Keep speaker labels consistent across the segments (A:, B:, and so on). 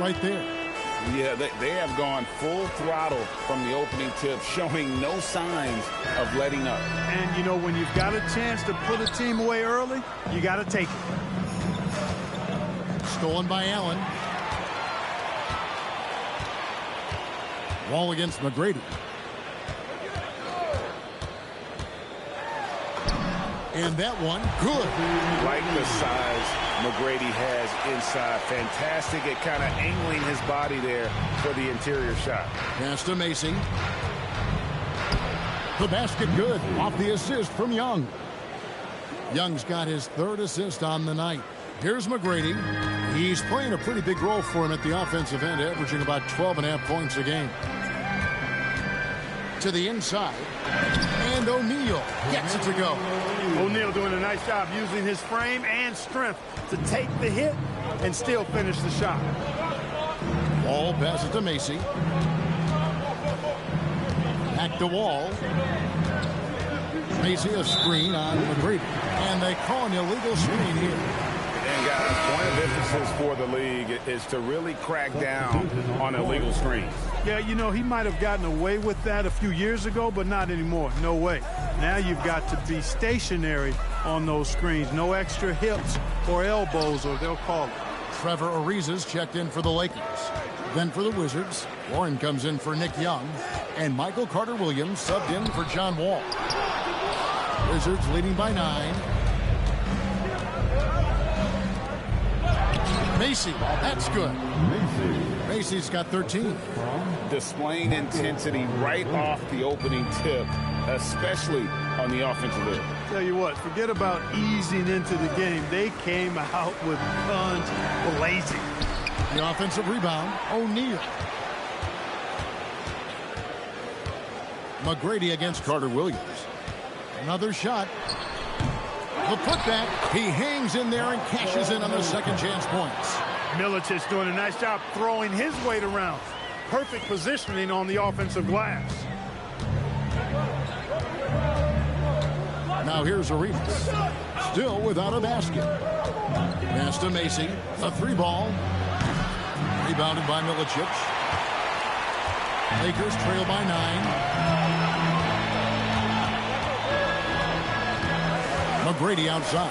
A: right there.
B: Yeah, they have gone full throttle from the opening tip, showing no signs of letting up.
C: And, you know, when you've got a chance to put a team away early, you got to take it.
A: Stolen by Allen. Wall against McGrady. And that one, good.
B: Like the size McGrady has inside. Fantastic at kind of angling his body there for the interior shot.
A: Pass to Macy. The basket good off the assist from Young. Young's got his third assist on the night. Here's McGrady. He's playing a pretty big role for him at the offensive end, averaging about 12.5 points a game. To the inside. And O'Neal gets it to go.
C: O'Neal doing a nice job using his frame and strength to take the hit and still finish the shot.
A: Wall passes to Macy. Back to Wall. Macy a screen on McGrady. And they call an illegal screen here.
B: And guys, point of emphasis for the league is to really crack down on illegal screens.
C: Yeah, you know, he might have gotten away with that a few years ago, but not anymore. No way. Now you've got to be stationary on those screens. No extra hips or elbows, or they'll call it.
A: Trevor Ariza's checked in for the Lakers. Then for the Wizards, Warren comes in for Nick Young. And Michael Carter-Williams subbed in for John Wall. Wizards leading by 9. Macy, that's good. Macy's got 13.
B: Displaying intensity right off the opening tip, especially on the offensive end.
C: Tell you what, forget about easing into the game. They came out with guns blazing.
A: The offensive rebound, O'Neal. McGrady against Carter-Williams. Another shot. The putback. He hangs in there and cashes in on the second chance points.
C: Milicic doing a nice job throwing his weight around. Perfect positioning on the offensive glass.
A: Now here's Arenas. Still without a basket. Pass to Macy. A 3-ball. Rebounded by Milicic. Lakers trail by 9. McGrady outside.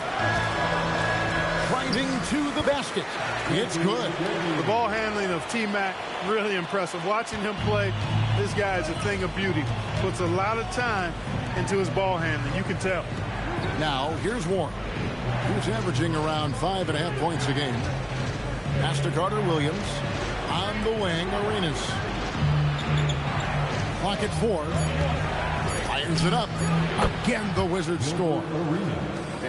A: Driving to the basket. It's good.
C: The ball handling of T-Mac, really impressive. Watching him play, this guy is a thing of beauty. Puts a lot of time into his ball handling. You can tell.
A: Now, here's Warren. He's averaging around 5.5 points a game. Pass to Carter-Williams. On the wing, Arenas. Clock at 4. Fires it up. Again, the Wizards score.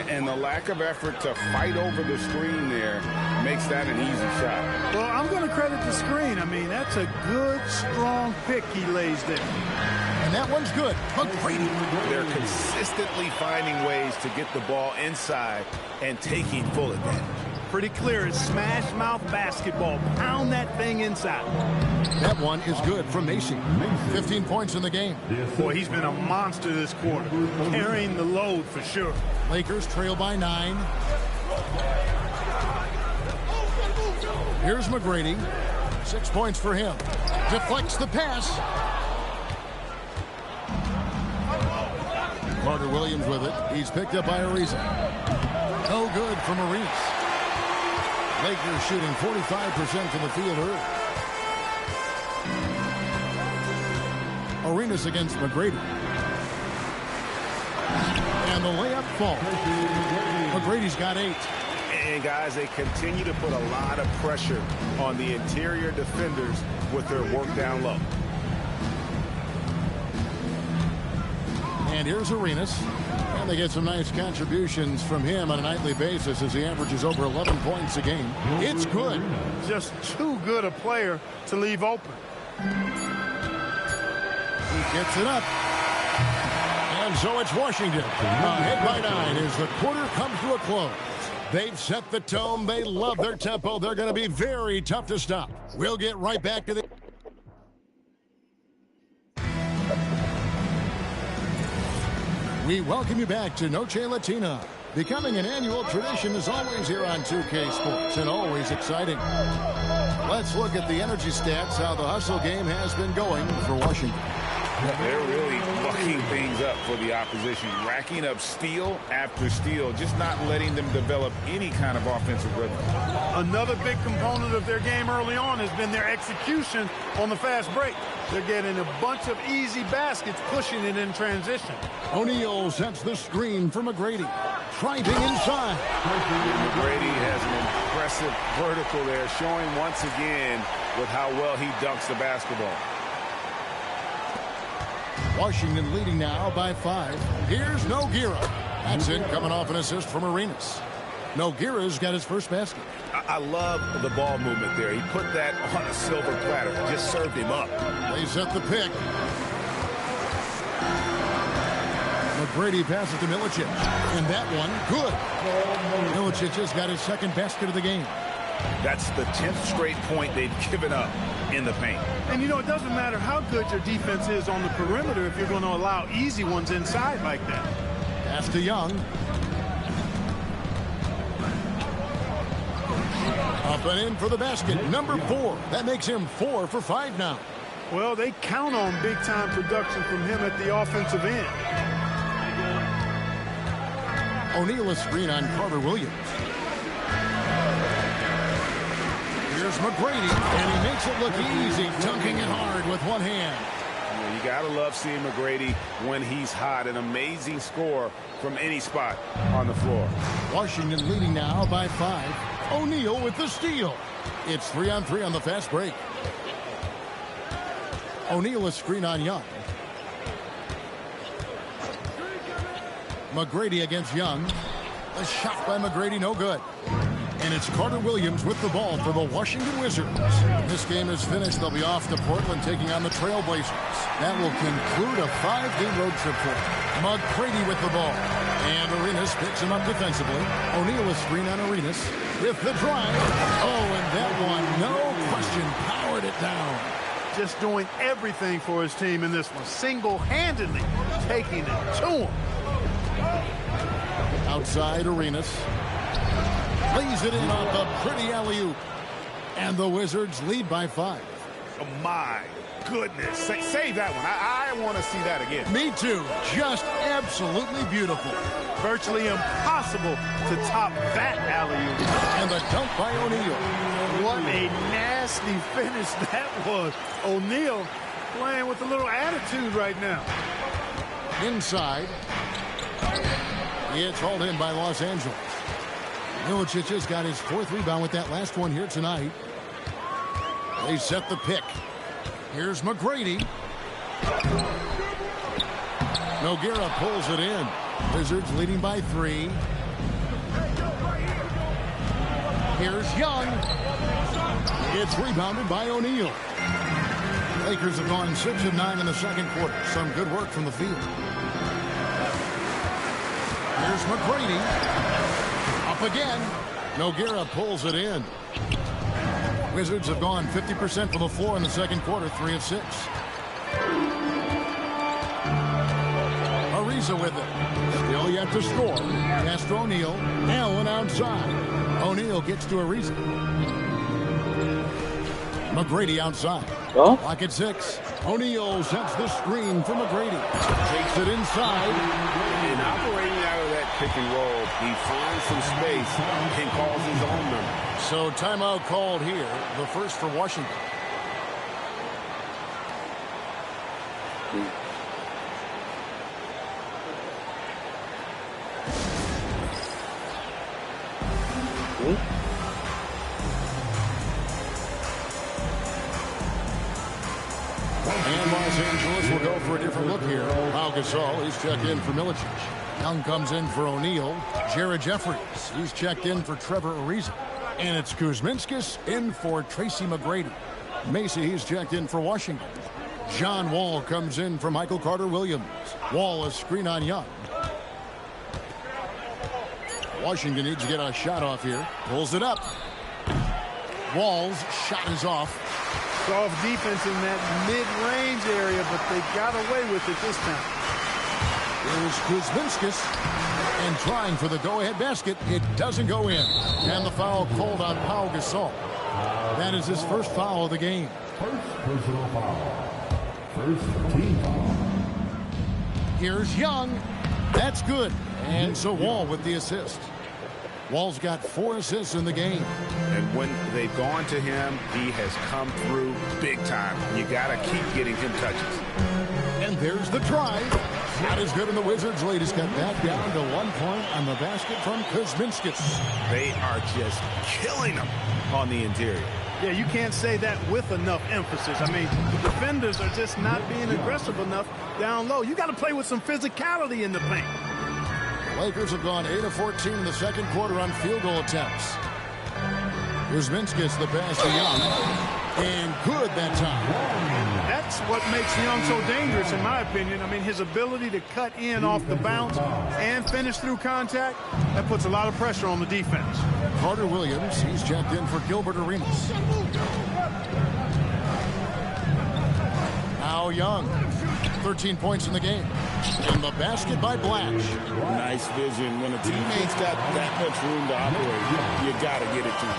B: And the lack of effort to fight over the screen there makes that an easy shot.
C: Well, I'm going to credit the screen. I mean, that's a good, strong pick he lays there.
A: And that one's good. McGrady.
B: They're consistently finding ways to get the ball inside and taking full advantage.
C: Pretty clear. It's smash mouth basketball. Pound that thing inside.
A: That one is good from Macy. 15 points in the game.
C: Boy, he's been a monster this quarter. Carrying the load for sure.
A: Lakers trail by 9. Here's McGrady. 6 points for him. Deflects the pass. Carter-Williams with it. He's picked up by Ariza. No good from Arenas. Lakers shooting 45% from the field early. Arenas against McGrady. And the layup falls. McGrady's got 8.
B: And guys, they continue to put a lot of pressure on the interior defenders with their work down low.
A: And here's Arenas. And they get some nice contributions from him on a nightly basis as he averages over 11 points a game. It's good.
C: Just too good a player to leave open.
A: He gets it up. And so it's Washington. Ahead by 9 as the quarter comes to a close. They've set the tone. They love their tempo. They're going to be very tough to stop. We'll get right back to the... We welcome you back to Noche Latina. Becoming an annual tradition is always here on 2K Sports and always exciting. Let's look at the energy stats, how the hustle game has been going for Washington.
B: They're really mucking things up for the opposition, racking up steal after steal, just not letting them develop any kind of offensive rhythm.
C: Another big component of their game early on has been their execution on the fast break. They're getting a bunch of easy baskets, pushing it in transition.
A: O'Neal sets the screen for McGrady. Driving inside.
B: McGrady has an impressive vertical there, showing once again with how well he dunks the basketball.
A: Washington leading now by 5. Here's Nogueira. That's it, coming off an assist from Arenas. Nogueira's got his first basket.
B: I love the ball movement there. He put that on a silver platter. Just served him up.
A: They set the pick. McGrady passes to Milicic. And that one, good. Milicic has got his second basket of the game.
B: That's the 10th straight point they've given up in the paint.
C: And, you know, it doesn't matter how good your defense is on the perimeter if you're going to allow easy ones inside like that.
A: Pass to Young. Up and in for the basket. Number 4. That makes him 4 for 5 now.
C: Well, they count on big-time production from him at the offensive end.
A: O'Neal a screen on Carter Williams. Here's McGrady, and he makes it look easy, dunking it hard with one hand.
B: Yeah, you got to love seeing McGrady when he's hot. An amazing score from any spot on the floor.
A: Washington leading now by 5. O'Neal with the steal. It's 3-on-3 on the fast break. O'Neal a screen on Young. McGrady against Young. A shot by McGrady, no good. And it's Carter Williams with the ball for the Washington Wizards. This game is finished. They'll be off to Portland taking on the Trailblazers. That will conclude a 5-game road trip for them. McGrady with the ball. And Arenas picks him up defensively. O'Neal a screen on Arenas with the drive. Oh, and that one, no question, powered it down.
C: Just doing everything for his team in this one. Single-handedly taking it to him.
A: Outside Arenas. Lays it in off a pretty alley-oop. And the Wizards lead by 5.
B: Oh, my goodness. Save that one. I want to see that again.
A: Me too. Just absolutely beautiful.
C: Virtually impossible to top that alley-oop.
A: And the dunk by O'Neal.
C: What a nasty finish that was. O'Neal playing with a little attitude right now.
A: Inside. It's hauled in by Los Angeles. Milicic has got his 4th rebound with that last one here tonight. They set the pick. Here's McGrady. Nogueira pulls it in. Wizards leading by 3. Here's Young. It's rebounded by O'Neal. Lakers have gone 6 of 9 in the second quarter. Some good work from the field. Here's McGrady. Up again. Nogueira pulls it in. Wizards have gone 50% from the floor in the second quarter, 3 of 6. Ariza with it. Still yet to score. Pass to O'Neal. Allen outside. O'Neal gets to Ariza. McGrady outside.
D: Oh?
A: Clock at 6. O'Neal sets the screen for McGrady. Takes it inside.
B: And operating out of that pick and roll, he finds some space and calls his own number.
A: So timeout called here, the first for Washington. And Los Angeles will go for a different look here. Pau Gasol, he's checked in for Milicic. Young comes in for O'Neal. Jared Jeffries, he's checked in for Trevor Ariza. And it's Kuzminskis in for Tracy McGrady. Macy, he's checked in for Washington. John Wall comes in for Michael Carter-Williams. Wall a screen on Young. Washington needs to get a shot off here. Pulls it up. Wall's shot is off.
C: Soft defense in that mid-range area, but they got away with it this time.
A: Here's Kuzminskis. And trying for the go-ahead basket. It doesn't go in. And the foul called on Pau Gasol. That is his first foul of the game.
D: First personal foul. First team foul.
A: Here's Young. That's good. And so Wall with the assist. Wall's got 4 assists in the game.
B: And when they've gone to him, he has come through big time. You got to keep getting him touches.
A: And there's the drive. Not as good, and the Wizards latest got that down to 1 point on the basket from Kuzminskis.
B: They are just killing them on the interior.
C: Yeah, you can't say that with enough emphasis. I mean, the defenders are just not being aggressive enough down low. You got to play with some physicality in the paint.
A: The Lakers have gone 8 of 14 in the second quarter on field goal attempts. Kuzminskis the pass to Young, and good that time.
C: That's what makes Young so dangerous, in my opinion. I mean, his ability to cut in off the bounce and finish through contact, that puts a lot of pressure on the defense.
A: Carter Williams, he's checked in for Gilbert Arenas. Now Young, 13 points in the game. And the basket by Blatch.
B: Nice vision. When a teammate's got that much room to operate, you got to get it to him.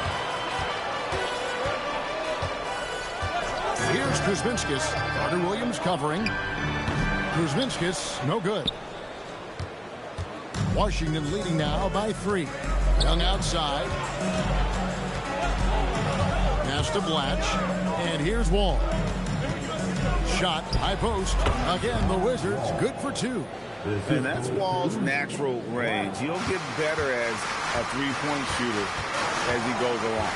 A: Here's Kuzminskis. Carter Williams covering. Kuzminskis, no good. Washington leading now by 3. Young outside. Pass to Blatch. And here's Wall. Shot, high post. Again, the Wizards good for 2.
B: And that's Wall's natural range. He'll get better as a three-point shooter as he goes along.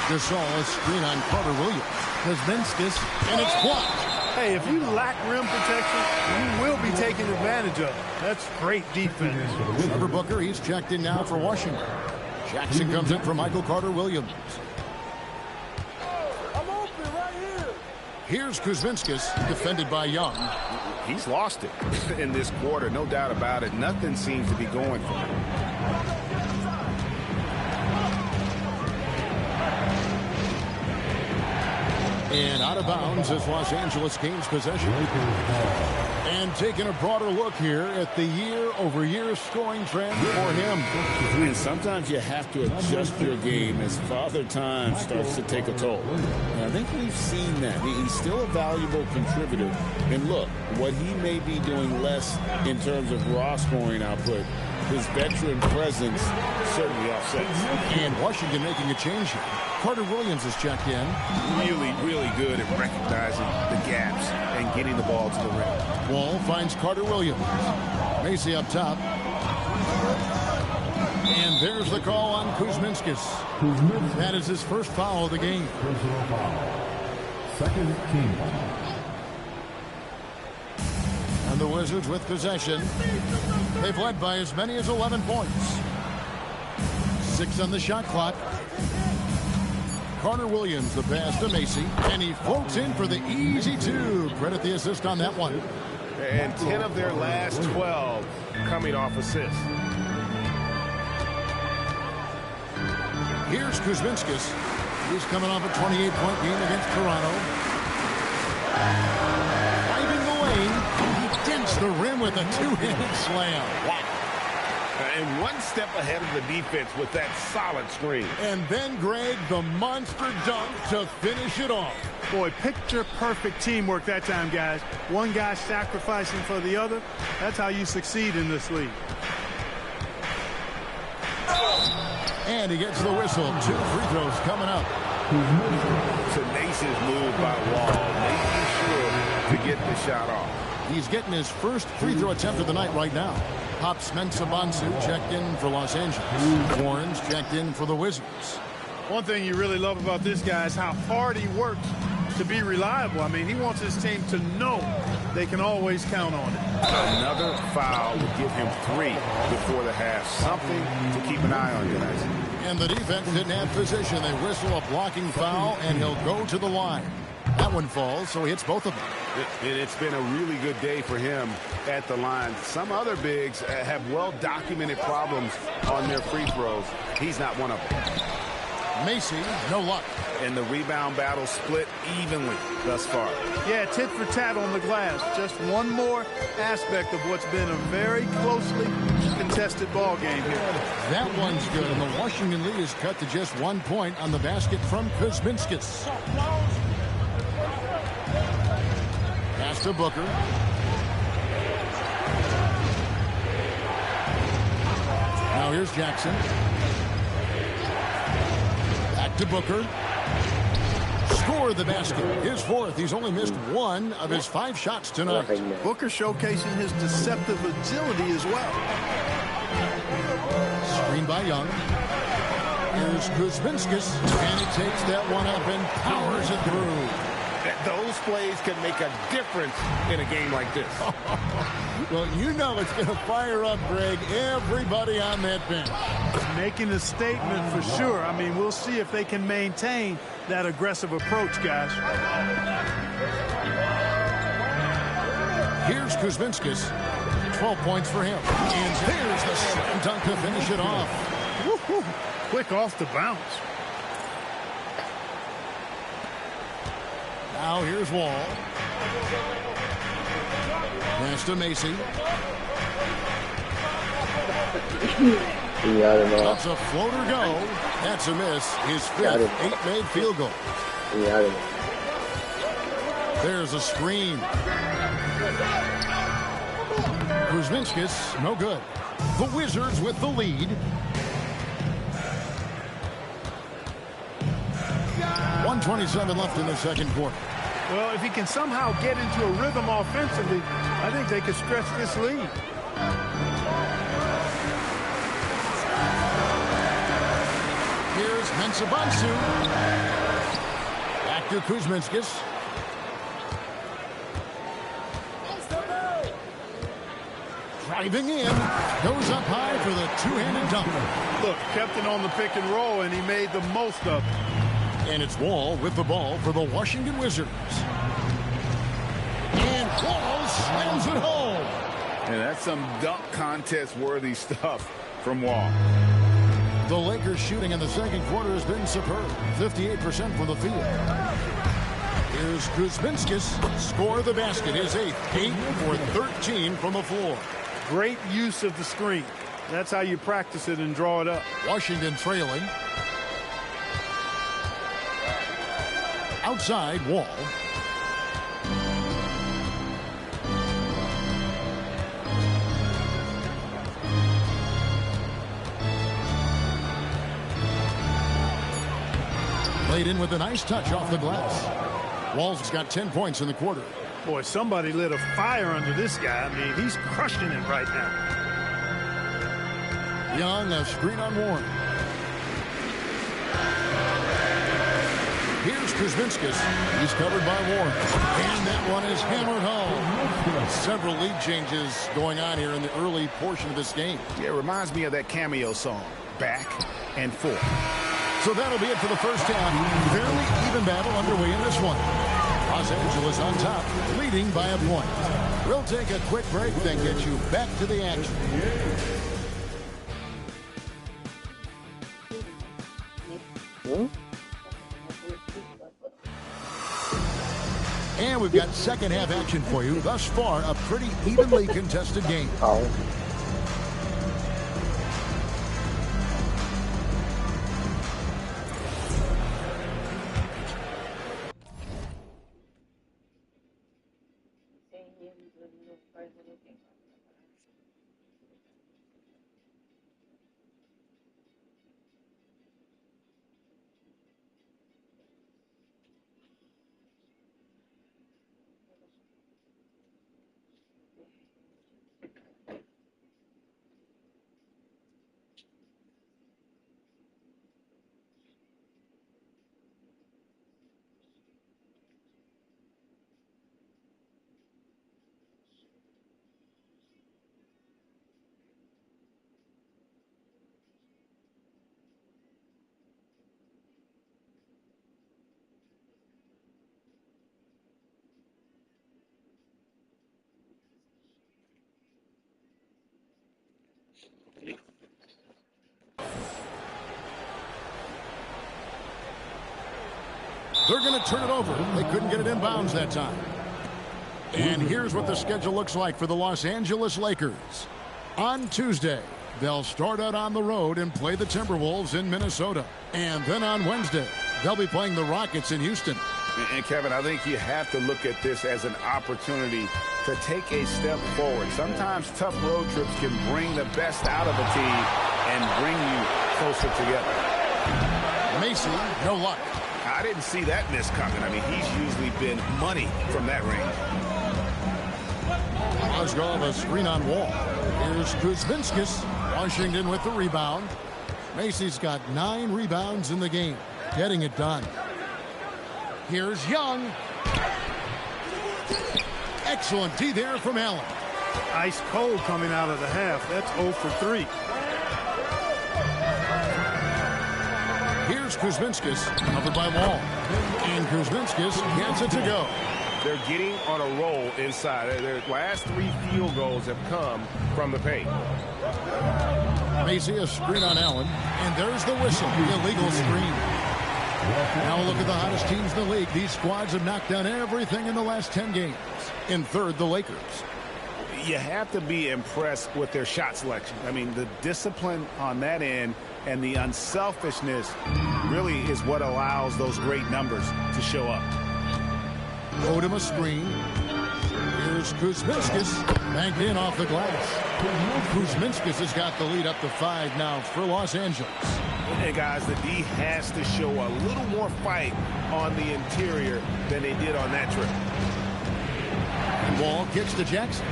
A: Gasol, a screen on Carter Williams. Kuzminskis, and it's blocked.
C: Hey, if you lack rim protection, you will be taken advantage of. That's great defense.
A: Trevor Booker, he's checked in now for Washington. Jackson comes in for Michael Carter Williams.
C: I'm open right here.
A: Here's Kuzminskis, defended by Young.
B: He's lost it in this quarter, no doubt about it. Nothing seems to be going for him.
A: And out of bounds as Los Angeles gains possession. And taking a broader look here at the year-over-year scoring trend for him.
B: And sometimes you have to adjust your game as Father Time starts to take a toll. And I think we've seen that. He's still a valuable contributor. And look, what he may be doing less in terms of raw scoring output, his veteran presence certainly offsets.
A: And Washington making a change here. Carter Williams is checked in.
B: Really, really good at recognizing the gaps and getting the ball to the rim.
A: Wall finds Carter Williams. Macy up top. And there's the call on Kuzminskis. That is his first foul of the game.
D: Personal foul. Second team foul.
A: And the Wizards with possession. They've led by as many as 11 points. 6 on the shot clock. Carter Williams, the pass to Macy, and he floats in for the easy 2. Credit the assist on that one.
B: And 10 of their last 12 coming off assists.
A: Here's Kuzminskis. He's coming off a 28-point game against Toronto. Driving the lane, he dents the rim with a 2-handed slam. Wow.
B: And one step ahead of the defense with that solid screen.
A: And then, Greg, the monster dunk to finish it off.
C: Boy, picture-perfect teamwork that time, guys. One guy sacrificing for the other. That's how you succeed in this league.
A: And he gets the whistle. 2 free throws coming up.
B: Tenacious move by Wall, making sure to get the shot off.
A: He's getting his first free throw attempt of the night right now. Pops Mensah-Bonsu checked in for Los Angeles. Warren's checked in for the Wizards.
C: One thing you really love about this guy is how hard he works to be reliable. I mean, he wants his team to know they can always count on it.
B: Another foul would give him 3 before the half. Something to keep an eye on tonight.
A: And the defense didn't have position. They whistle a blocking foul, and he'll go to the line. That one falls, so he hits both of them.
B: It's been a really good day for him at the line. Some other bigs have well-documented problems on their free throws. He's not one of them.
A: Macy, no luck.
B: And the rebound battle split evenly thus far.
C: Yeah, tit for tat on the glass. Just one more aspect of what's been a very closely contested ball game here.
A: That one's good, and the Washington lead is cut to just 1 point on the basket from Kuzminskis. Pass to Booker. Now here's Jackson. Back to Booker. Score the basket. His fourth. He's only missed 1 of his 5 shots tonight.
C: Booker showcasing his deceptive agility as well.
A: Screen by Young. Here's Kuzminskis, and he takes that one up and powers it through.
B: Those plays can make a difference in a game like this.
A: Well, you know it's going to fire up, Greg, everybody on that bench.
C: Making a statement for sure. I mean, we'll see if they can maintain that aggressive approach, guys.
A: Here's Kuzminskis. 12 points for him. And there's the slam dunk to finish it off.
C: Woo-hoo. Quick off the bounce.
A: Now here's Wall. Pass to Macy. That's a floater go. That's a miss. His 5th 8-made field goal. There's a screen. Kuzminskis, no good. The Wizards with the lead. 1:27 left in the second quarter.
C: Well, if he can somehow get into a rhythm offensively, I think they could stretch this lead.
A: Here's Mensah-Bonsu. Back to Kuzminskis. Driving in. Goes up high for the two-handed dunk.
C: Look, kept it on the pick and roll, and he made the most of it.
A: And it's Wall with the ball for the Washington Wizards. And Wall slams it home.
B: And that's some dunk contest worthy stuff from Wall.
A: The Lakers shooting in the second quarter has been superb. 58% from the field. Here's Kuzminskis. Score the basket. His 8th. 8 for 13 from the floor.
C: Great use of the screen. That's how you practice it and draw it up.
A: Washington trailing. Outside, Wall. Played in with a nice touch off the glass. Wall's got 10 points in the quarter.
C: Boy, somebody lit a fire under this guy. I mean, he's crushing it right now.
A: Young, a screen on Warren. Here's Kuzminskis. He's covered by Warren. And that one is hammered home. Several lead changes going on here in the early portion of this game.
B: Yeah, it reminds me of that cameo song, Back and Forth.
A: So that'll be it for the first half. Fairly even battle underway in this one. Los Angeles on top, leading by a point. We'll take a quick break, then get you back to the action. And we've got second half action for you. Thus far, a pretty evenly contested game. They're going to turn it over. They couldn't get it in bounds that time. And here's what the schedule looks like for the Los Angeles Lakers. On Tuesday, they'll start out on the road and play the Timberwolves in Minnesota. And then on Wednesday, they'll be playing the Rockets in Houston.
B: And Kevin, I think you have to look at this as an opportunity to take a step forward. Sometimes tough road trips can bring the best out of a team and bring you closer together.
A: Macy, no luck.
B: I didn't see that miss coming. I mean, he's usually been money from that range.
A: Osgood, a screen on Wall. Here's Kuzminskis. Washington with the rebound. Macy's got 9 rebounds in the game, getting it done. Here's Young. Excellent D there from Allen.
C: Ice cold coming out of the half. That's 0 for 3.
A: Here's Kuzminskis, covered by Wall. And Kuzminskis gets it to go.
E: They're getting on a roll inside. Their last 3 field goals have come from the paint.
A: Macy, a screen on Allen. And there's the whistle. Illegal screen. Now a look at the hottest teams in the league. These squads have knocked down everything in the last 10 games. In third, the Lakers.
B: You have to be impressed with their shot selection. I mean, the discipline on that end and the unselfishness really is what allows those great numbers to show up.
A: Odom a screen. Here's Kuzminskis. Banked in off the glass. Kuzminskis has got the lead up to 5 now for Los Angeles.
B: And guys, the D has to show a little more fight on the interior than they did on that trip.
A: And Wall gets to Jackson.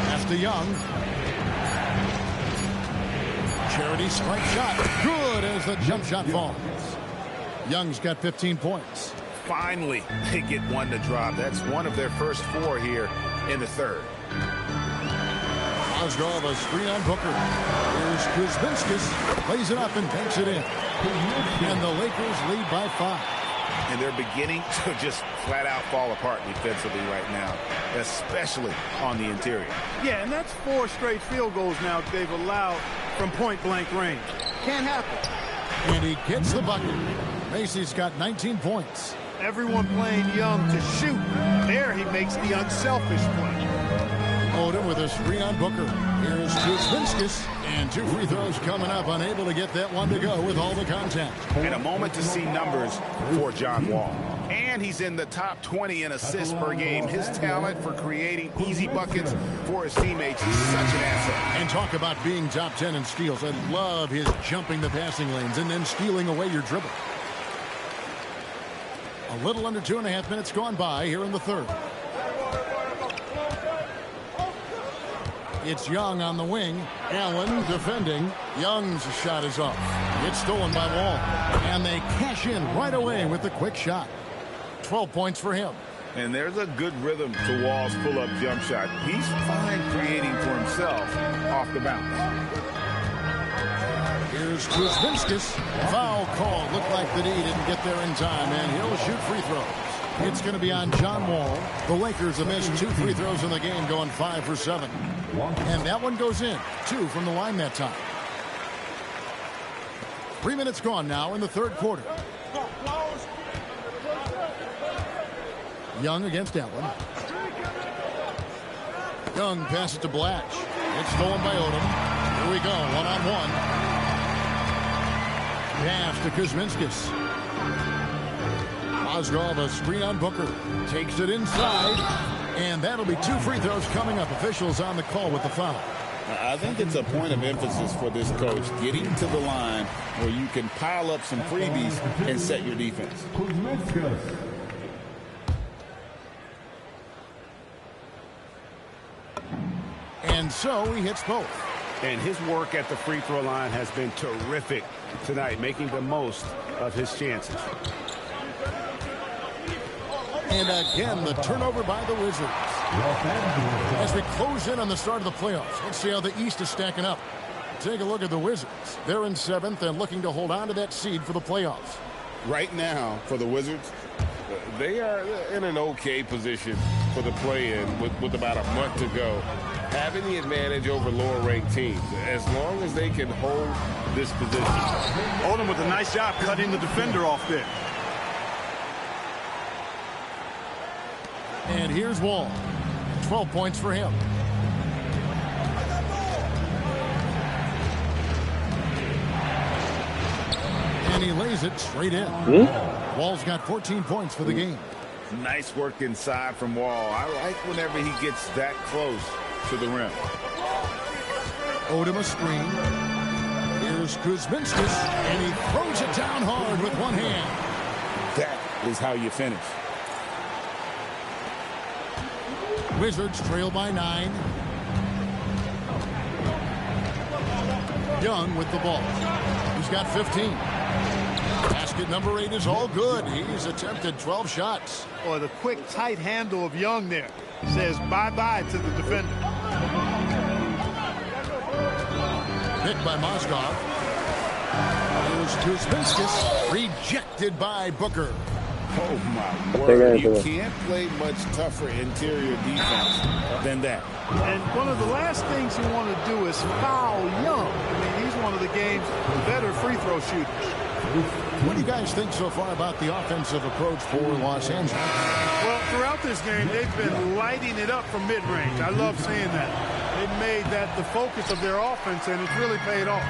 A: Pass to Young. Charity strike shot. Good as the jump shot falls. Young's got 15 points.
B: Finally, they get one to drop. That's one of their first 4 here in the third.
A: Osgood, a screen on Booker. Here's Kuzminskis. Plays it up and takes it in. And the Lakers lead by 5.
B: And they're beginning to just flat out fall apart defensively right now, especially on the interior.
C: Yeah, and that's 4 straight field goals now they've allowed from point-blank range. Can't happen.
A: And he gets the bucket. Macy's got 19 points.
C: Everyone playing Young to shoot. There he makes the unselfish play.
A: Odom with a screen on Booker. Here's Kuzminskis. And 2 free throws coming up. Unable to get that one to go with all the contact.
B: And a moment to see numbers for John Wall. And he's in the top 20 in assists per game. His talent for creating easy buckets for his teammates is such an asset.
A: And talk about being top 10 in steals. I love his jumping the passing lanes and then stealing away your dribble. A little under 2.5 minutes gone by here in the third. It's Young on the wing. Allen defending. Young's shot is off. It's stolen by Wall. And they cash in right away with the quick shot. 12 points for him.
B: And there's a good rhythm to Wall's pull-up jump shot. He's fine creating for himself off the bounce.
A: Here's Kuzminskis. Foul call. Looked like the D didn't get there in time, and he'll shoot free throws. It's going to be on John Wall. The Lakers have missed 2 free throws in the game, going 5 for 7. And that one goes in. 2 from the line that time. 3 minutes gone now in the third quarter. Young against Allen. Young passes to Blatch. It's stolen by Odom. Here we go, one-on-one. Pass to Kuzminskis. Osgood, a screen on Booker. Takes it inside. And that'll be 2 free throws coming up. Officials on the call with the foul.
B: I think it's a point of emphasis for this coach, getting to the line where you can pile up some freebies and set your defense.
A: And so he hits both.
E: And his work at the free throw line has been terrific tonight, making the most of his chances.
A: And again, the turnover by the Wizards. As we close in on the start of the playoffs, let's see how the East is stacking up. Take a look at the Wizards. They're in 7th and looking to hold on to that seed for the playoffs.
E: Right now, for the Wizards, they are in an okay position for the play-in with about a month to go, having the advantage over lower-ranked teams, as long as they can hold this position.
C: Odom with a nice job cutting the defender off there.
A: And here's Wall. 12 points for him. And he lays it straight in. Wall's got 14 points for the game.
B: Nice work inside from Wall. I like whenever he gets that close to the rim.
A: Odom a screen. Here's Kuzminskis, and he throws it down hard with one hand.
B: That is how you finish.
A: Wizards trail by 9. Young with the ball. He's got 15. Basket number 8 is all good. He's attempted 12 shots.
C: Boy, the quick, tight handle of Young there says bye-bye to the defender.
A: Picked by Mozgov. Here's Kuzminskis, rejected by Booker.
B: Oh, my word. You can't play much tougher interior defense than that.
C: And one of the last things you want to do is foul Young. I mean, he's one of the game's better free throw shooters.
A: What do you guys think so far about the offensive approach for Los Angeles?
C: Well, throughout this game, they've been lighting it up from mid-range. I love seeing that. They've made that the focus of their offense, and it's really paid off.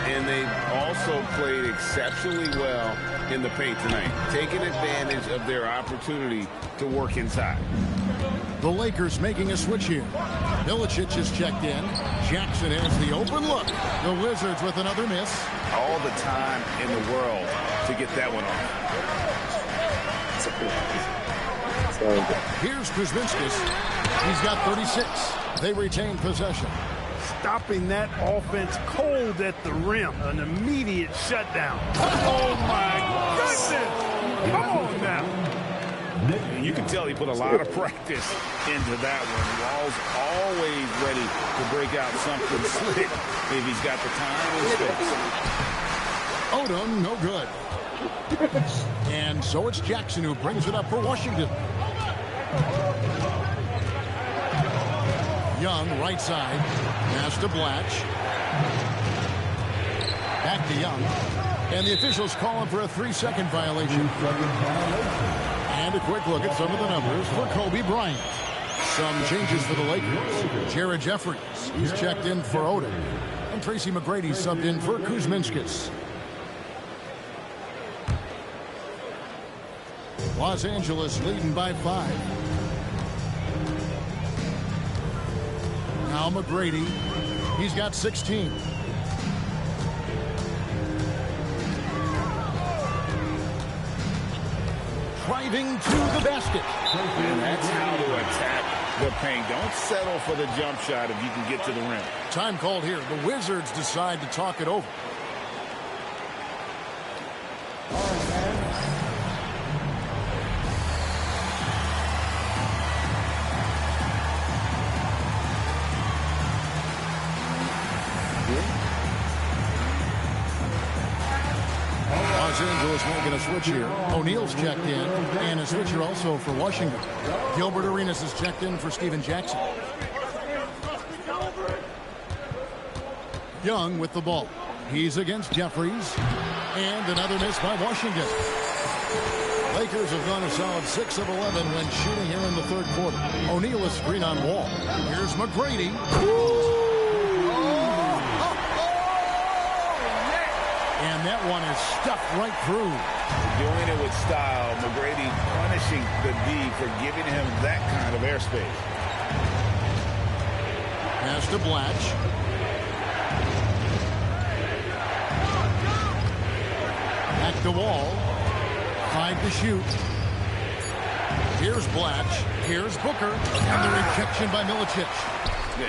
E: And they've also played exceptionally well in the paint tonight, taking advantage of their opportunity to work inside.
A: The Lakers making a switch here. Milicic is checked in. Jackson has the open look. The Wizards with another miss.
B: All the time in the world to get that one off.
A: Here's Kuzminskis. He's got 36. They retain possession.
C: Stopping that offense cold at the rim. An immediate shutdown. Oh, my goodness. Come on now.
B: You can tell he put a lot of practice into that one. Wall's always ready to break out something slick if he's got the time and space.
A: Odom, no good. And so it's Jackson who brings it up for Washington. Young, right side. Pass to Blatch. Back to Young. And the officials call him for a 3-second violation. And a quick look at some of the numbers for Kobe Bryant. Some changes for the Lakers. Jared Jeffries, he's checked in for Odom. And Tracy McGrady subbed in for Kuzminskis. Los Angeles leading by 5. Now McGrady, he's got 16. Driving to the basket.
B: And that's how to attack the paint. Don't settle for the jump shot if you can get to the rim.
A: Time called here. The Wizards decide to talk it over. Los Angeles making a switch here. O'Neal's checked in, and a switcher also for Washington. Gilbert Arenas is checked in for Steven Jackson. Young with the ball. He's against Jeffries, and another miss by Washington. Lakers have gone a solid 6 of 11 when shooting here in the third quarter. O'Neal is screen on Wall. Here's McGrady. And that one is stuffed right through.
B: Doing it with style. McGrady punishing the D for giving him that kind of airspace.
A: Pass to Blatch. Back to Wall. 5 to shoot. Here's Blatch. Here's Booker. And the rejection by Milicic.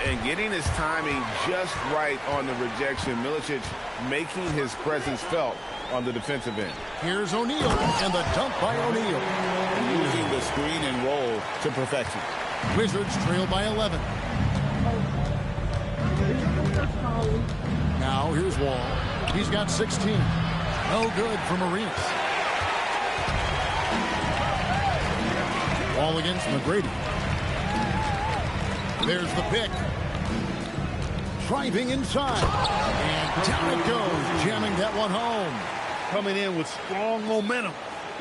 E: And getting his timing just right on the rejection. Milicic making his presence felt on the defensive end.
A: Here's O'Neal, and the dunk by O'Neal.
B: Using the screen and roll to perfection.
A: Wizards trail by 11. Now here's Wall. He's got 16. No good from Arenas. Wall against McGrady. There's the pick. Driving inside. And down it goes, jamming that one home.
C: Coming in with strong momentum.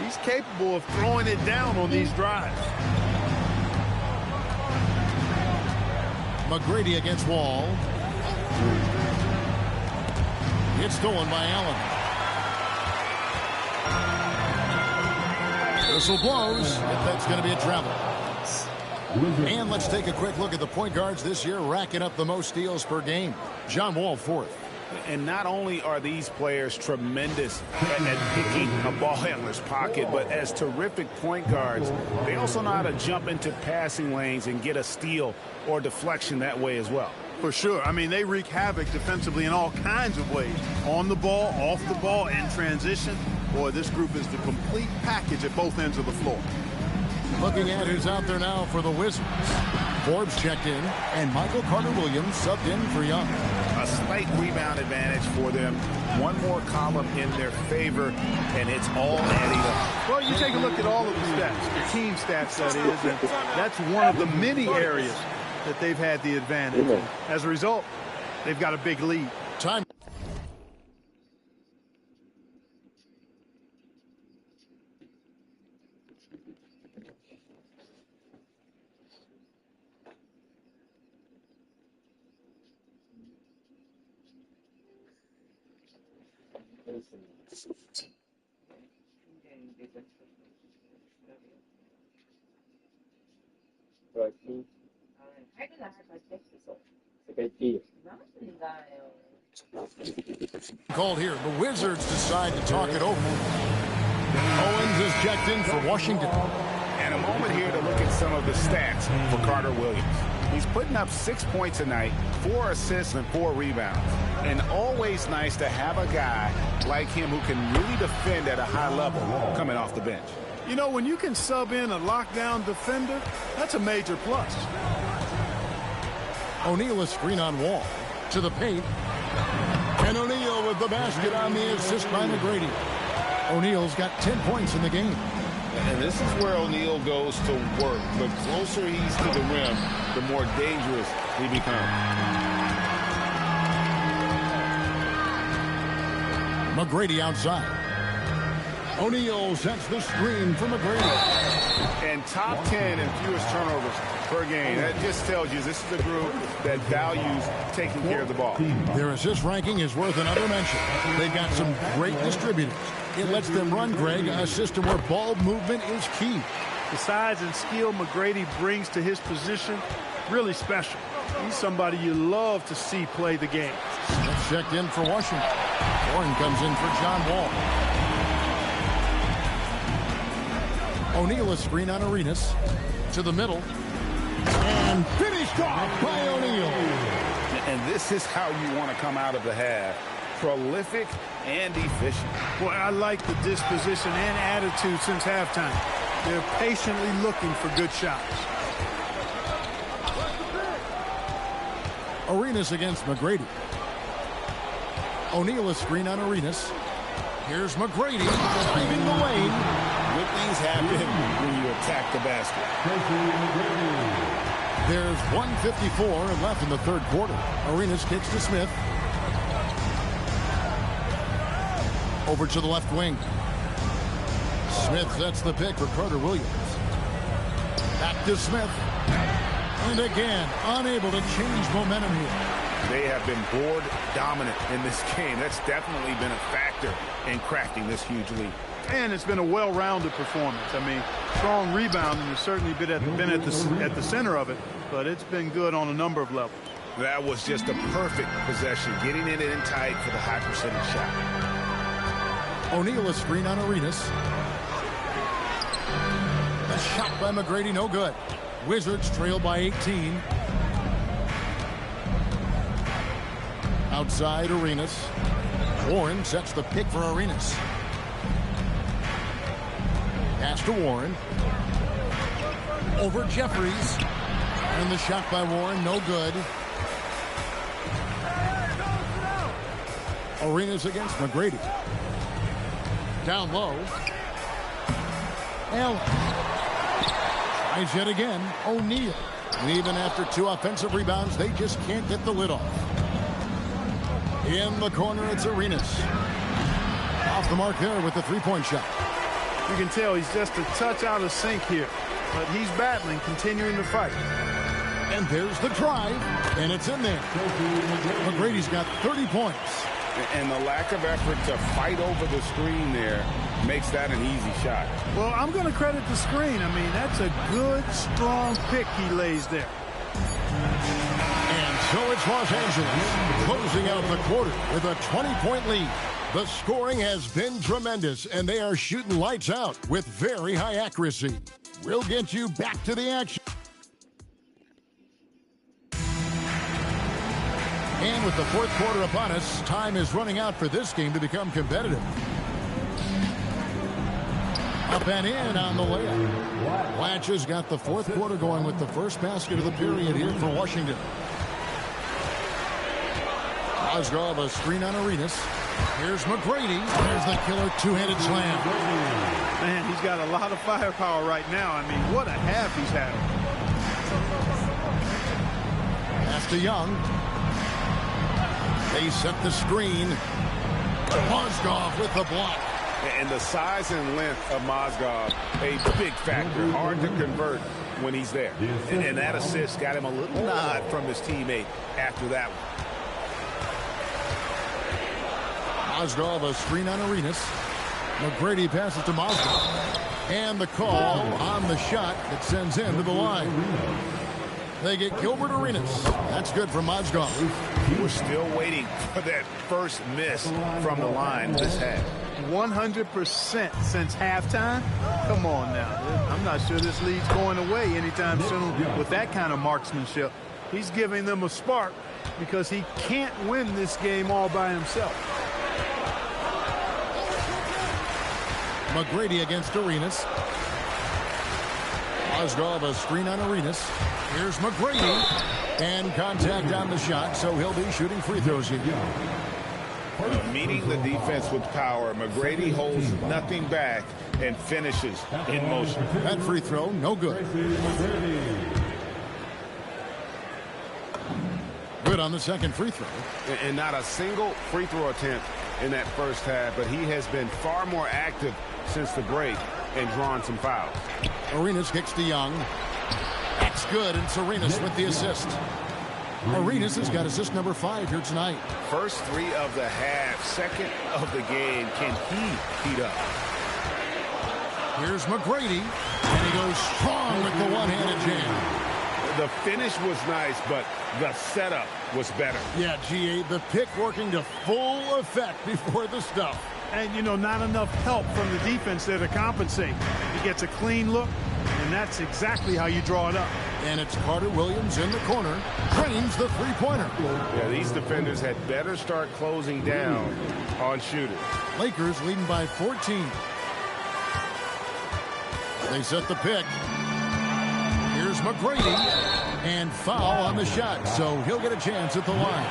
C: He's capable of throwing it down on these drives.
A: McGrady against Wall. It's stolen by Allen. Whistle blows. If that's going to be a travel. And let's take a quick look at the point guards this year, racking up the most steals per game. John Wall, fourth.
B: And not only are these players tremendous at picking a ball handler's pocket, but as terrific point guards, they also know how to jump into passing lanes and get a steal or deflection that way as well.
C: For sure. I mean, they wreak havoc defensively in all kinds of ways. On the ball, off the ball, in transition. Boy, this group is the complete package at both ends of the floor.
A: Looking at who's out there now for the Wizards. Forbes checked in, and Michael Carter-Williams subbed in for Young.
B: A slight rebound advantage for them. One more column in their favor, and it's all adding up.
C: Well, you take a look at all of the stats, the team stats, that is, and that's one of the many areas that they've had the advantage. And as a result, they've got a big lead.
A: Time. Called here. The Wizards decide to talk it over. Owens is checked in for Washington.
B: And a moment here to look at some of the stats for Carter-Williams. He's putting up 6 points a night, 4 assists, and 4 rebounds. And always nice to have a guy like him who can really defend at a high level coming off the bench.
C: You know, when you can sub in a lockdown defender, that's a major plus.
A: O'Neal a screen on Wall. To the paint. And O'Neal with the basket on the assist by McGrady. O'Neal's got 10 points in the game.
E: And this is where O'Neal goes to work. The closer he's to the rim, the more dangerous he becomes.
A: McGrady outside. O'Neal sets the screen for McGrady.
B: And top 10 in fewest turnovers per game. That just tells you this is a group that values taking care of the ball.
A: Their assist ranking is worth another mention. They've got some great distributors. It lets them run, Greg, a system where ball movement is key.
C: The size and skill McGrady brings to his position, really special. He's somebody you love to see play the game.
A: Smith checked in for Washington. Warren comes in for John Wall. O'Neal a screen on Arenas. To the middle. And finished off by O'Neal.
B: And this is how you want to come out of the half. Prolific and efficient.
C: Boy, I like the disposition and attitude since halftime. They're patiently looking for good shots.
A: Arenas against McGrady. O'Neal a screen on Arenas. Here's McGrady driving the lane.
B: Good things happen when you attack the basket.
A: There's 1:54 left in the third quarter. Arenas kicks to Smith. Over to the left wing. Smith sets the pick for Carter-Williams. Back to Smith. And again, unable to change momentum here.
B: They have been board dominant in this game. That's definitely been a factor in cracking this huge lead.
C: And it's been a well-rounded performance. I mean, strong rebounding has certainly been at the center of it, but it's been good on a number of levels.
B: That was just a perfect possession, getting it in tight for the high percentage shot.
A: O'Neal a screen on Arenas. A shot by McGrady, no good. Wizards trail by 18. Outside Arenas. Warren sets the pick for Arenas. Pass to Warren. Over Jeffries. And the shot by Warren, no good. Arenas against McGrady. Down low. Allen. Tries yet again. O'Neal. And even after 2 offensive rebounds, they just can't get the lid off. In the corner, it's Arenas. Off the mark there with the three-point shot.
C: You can tell he's just a touch out of sync here, but he's battling, continuing to fight.
A: And there's the drive, and it's in there. McGrady's got 30 points.
E: And the lack of effort to fight over the screen there makes that an easy shot.
C: Well, I'm going to credit the screen. I mean, that's a good, strong pick he lays there.
A: And so it's Los Angeles closing out the quarter with a 20-point lead. The scoring has been tremendous, and they are shooting lights out with very high accuracy. We'll get you back to the action. And with the fourth quarter upon us, time is running out for this game to become competitive. Up and in on the layup. Blanche has got the fourth quarter going with the first basket of the period here for Washington. Osgood, a screen on Arenas. Here's McGrady. There's the killer two-handed slam.
C: Man, he's got a lot of firepower right now. I mean, what a half he's having.
A: Pass to Young. They set the screen. Mozgov with the block.
E: And the size and length of Mozgov, a big factor. Hard to convert when he's there. And that assist got him a little nod from his teammate after that one.
A: Mozgov, a screen on Arenas. McGrady passes to Mozgov. And the call on the shot that sends him to the line. They get Gilbert Arenas. That's good for Mozgov.
E: We're still waiting for that first miss from the line this half.
C: 100% since halftime? Come on now. I'm not sure this lead's going away anytime soon with that kind of marksmanship. He's giving them a spark because he can't win this game all by himself.
A: McGrady against Arenas. Mozgov, a screen on Arenas. Here's McGrady. And contact on the shot, so he'll be shooting free throws here.
E: Meeting the defense with power, McGrady holds nothing back and finishes in motion.
A: That free throw, no good. Good on the second free throw.
E: And not a single free throw attempt in that first half, but he has been far more active since the break and drawn some fouls.
A: Arenas kicks to Young. That's good, and it's Arenas with the assist. Arenas has got assist number 5 here tonight.
E: First 3 of the half, second of the game. Can he heat up?
A: Here's McGrady, and he goes strong with the one-handed jam.
E: The finish was nice, but the setup was better.
A: Yeah, GA, the pick working to full effect before the stuff.
C: And, you know, not enough help from the defense there to compensate. He gets a clean look, and that's exactly how you draw it up.
A: And it's Carter Williams in the corner, drains the three-pointer.
E: Yeah, these defenders had better start closing down on shooters.
A: Lakers leading by 14. They set the pick. Here's McGrady, and foul on the shot, so he'll get a chance at the line.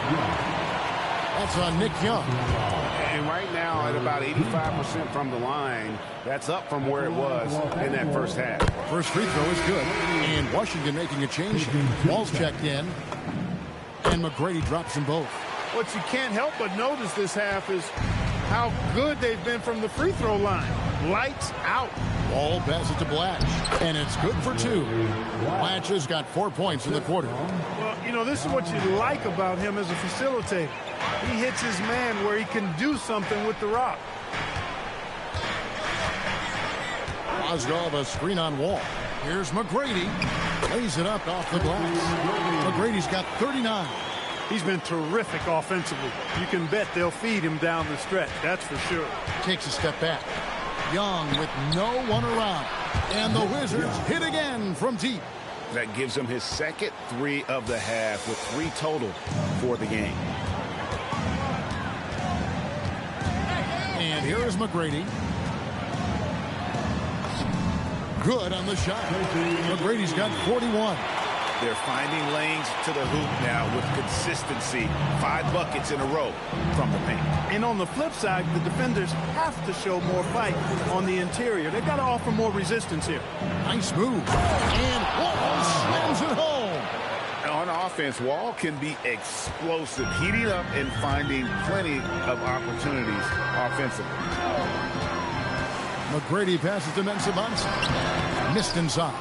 A: That's on Nick Young.
E: And right now at about 85% from the line, that's up from where it was in that first half.
A: First free throw is good, and Washington making a change. Wall's checked in, and McGrady drops them both.
C: What you can't help but notice this half is how good they've been from the free throw line. Lights out.
A: Wall passes to Blatch, and it's good for 2. Blatch has got 4 points in the quarter.
C: Well, you know, this is what you like about him as a facilitator. He hits his man where he can do something with the rock.
A: Osgood, a screen on Wall. Here's McGrady. Lays it up off the glass. McGrady's got 39.
C: He's been terrific offensively. You can bet they'll feed him down the stretch. That's for sure.
A: Takes a step back. Young with no one around. And the Wizards hit again from deep.
E: That gives him his second 3 of the half with 3 total for the game.
A: And here is McGrady. Good on the shot. McGrady's got 41.
E: They're finding lanes to the hoop now with consistency. 5 buckets in a row from the paint.
C: And on the flip side, the defenders have to show more fight on the interior. They've got to offer more resistance here.
A: Nice move. And Wall slams it home.
E: On offense, Wall can be explosive, heating up and finding plenty of opportunities offensively.
A: McGrady passes to Mensah. Missed inside.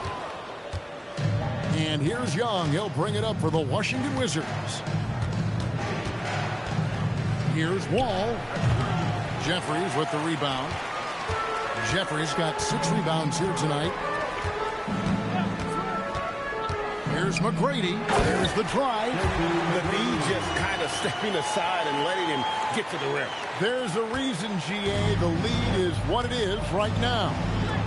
A: And here's Young. He'll bring it up for the Washington Wizards. Here's Wall. Jeffries with the rebound. Jeffries got 6 rebounds here tonight. Here's McGrady. There's the drive.
E: The knee just kind of stepping aside and letting him get to the rim.
A: There's a reason, GA. The lead is what it is right now.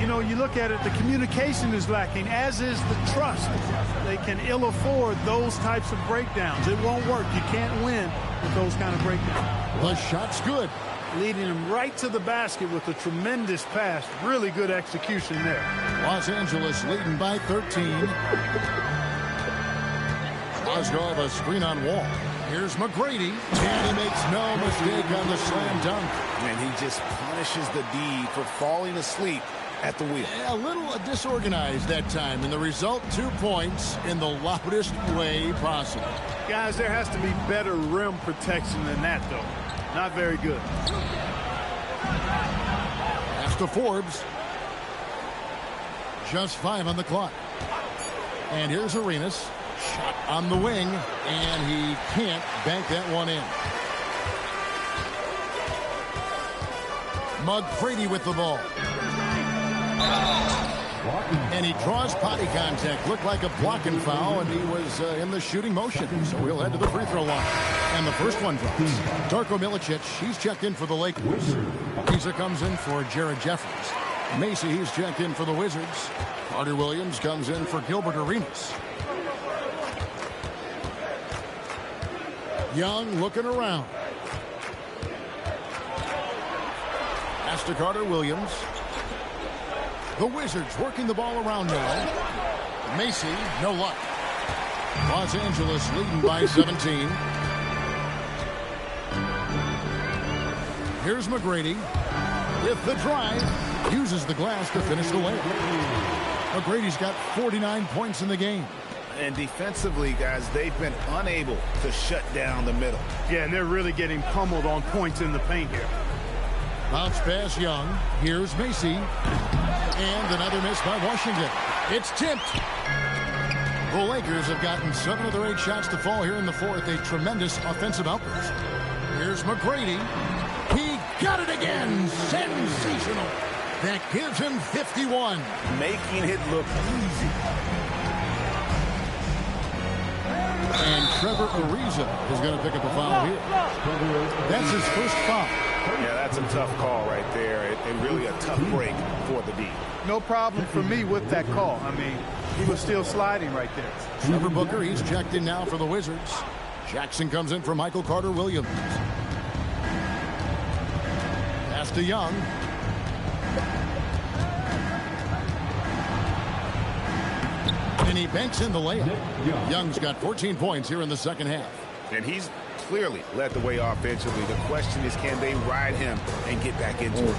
C: You know, you look at it, the communication is lacking, as is the trust. They can ill afford those types of breakdowns. It won't work. You can't win with those kind of breakdowns.
A: The shot's good.
C: Leading him right to the basket with a tremendous pass. Really good execution there.
A: Los Angeles leading by 13. Osgar, the screen on Wall. Here's McGrady, and he makes no mistake on the slam dunk.
B: And he just punishes the D for falling asleep at the wheel.
A: A little disorganized that time, and the result, 2 points in the loudest way possible.
C: Guys, there has to be better rim protection than that, though. Not very good.
A: Pass to Forbes. Just 5 on the clock. And here's Arenas. Shot on the wing, and he can't bank that one in. McGrady with the ball. And he draws body contact. Looked like a blocking foul, and he was in the shooting motion. So he'll head to the free throw line. And the first one drops. Darko Milicic, he's checked in for the Lakers. Pisa comes in for Jared Jeffries. Macy, he's checked in for the Wizards. Carter Williams comes in for Gilbert Arenas. Young looking around. Pass to Carter Williams. The Wizards working the ball around now. Macy, no luck. Los Angeles leading by 17. Here's McGrady with the drive. Uses the glass to finish the layup. McGrady's got 49 points in the game.
B: And defensively, guys, they've been unable to shut down the middle.
C: Yeah, and they're really getting pummeled on points in the paint here.
A: Bounce pass Young. Here's Macy. And another miss by Washington. It's tipped. The Lakers have gotten 7 of their 8 shots to fall here in the fourth. A tremendous offensive outburst. Here's McGrady. He got it again. Sensational. That gives him 51.
B: Making it look easy.
A: And Trevor Ariza is going to pick up a foul here. That's his first foul.
B: Yeah, that's a tough call right there, and really a tough break for the D.
C: No problem for me with that call. I mean, he was still sliding right there.
A: Trevor Booker, he's checked in now for the Wizards. Jackson comes in for Michael Carter Williams. Pass to Young. And he banks in the layup. Young's got 14 points here in the second half.
B: And he's clearly led the way offensively. The question is, can they ride him and get back into it?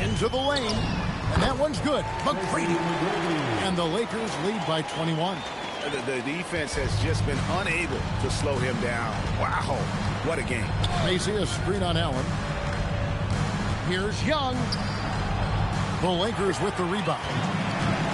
A: Into the lane. And that one's good. McGrady. And the Lakers lead by 21.
B: The defense has just been unable to slow him down. Wow, what a game.
A: Macy, a screen on Allen. Here's Young. The Lakers with the rebound.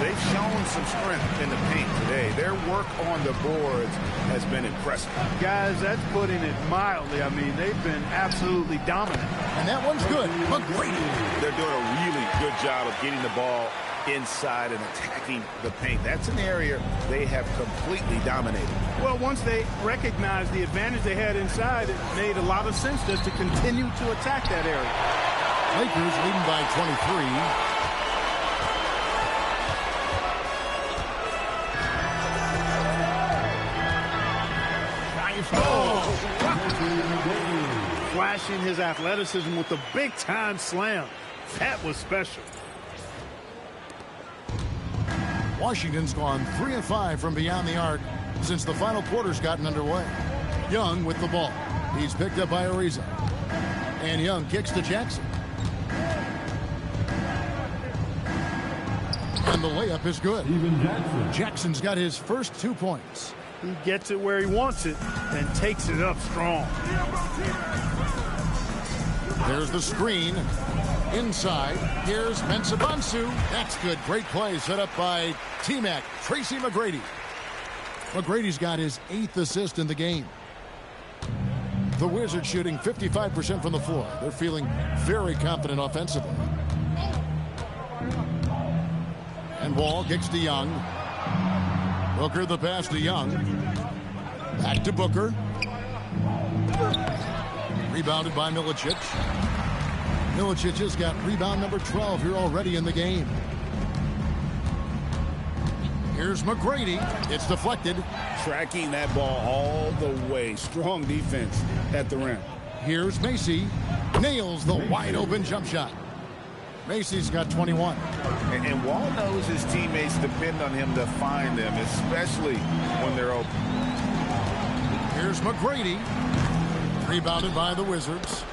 B: They've shown some strength in the paint today. Their work on the boards has been impressive.
C: Guys, that's putting it mildly. I mean, they've been absolutely dominant.
A: And that one's good. McGrady.
B: They're doing a really good job of getting the ball inside and attacking the paint. That's an area they have completely dominated.
C: Well, once they recognized the advantage they had inside, it made a lot of sense just to continue to attack that area.
A: Lakers leading by 23.
C: Flashing his athleticism with a big-time slam. That was special.
A: Washington's gone 3 of 5 from beyond the arc since the final quarter's gotten underway. Young with the ball. He's picked up by Ariza. And Young kicks to Jackson. And the layup is good. Jackson's got his first 2 points.
C: He gets it where he wants it and takes it up strong.
A: There's the screen. Inside, here's Mensah-Bonsu. That's good. Great play set up by T-Mac, Tracy McGrady. McGrady's got his 8th assist in the game. The Wizards shooting 55% from the floor. They're feeling very confident offensively. And Wall kicks to Young. Booker the pass to Young. Back to Booker. Rebounded by Milicic. Milicic has got rebound number 12 here already in the game. Here's McGrady. It's deflected.
B: Tracking that ball all the way. Strong defense at the rim.
A: Here's Macy. Nails the wide open jump shot. Macy's got 21.
B: And Wall knows his teammates depend on him to find them, especially when they're open.
A: Here's McGrady. Rebounded by the Wizards.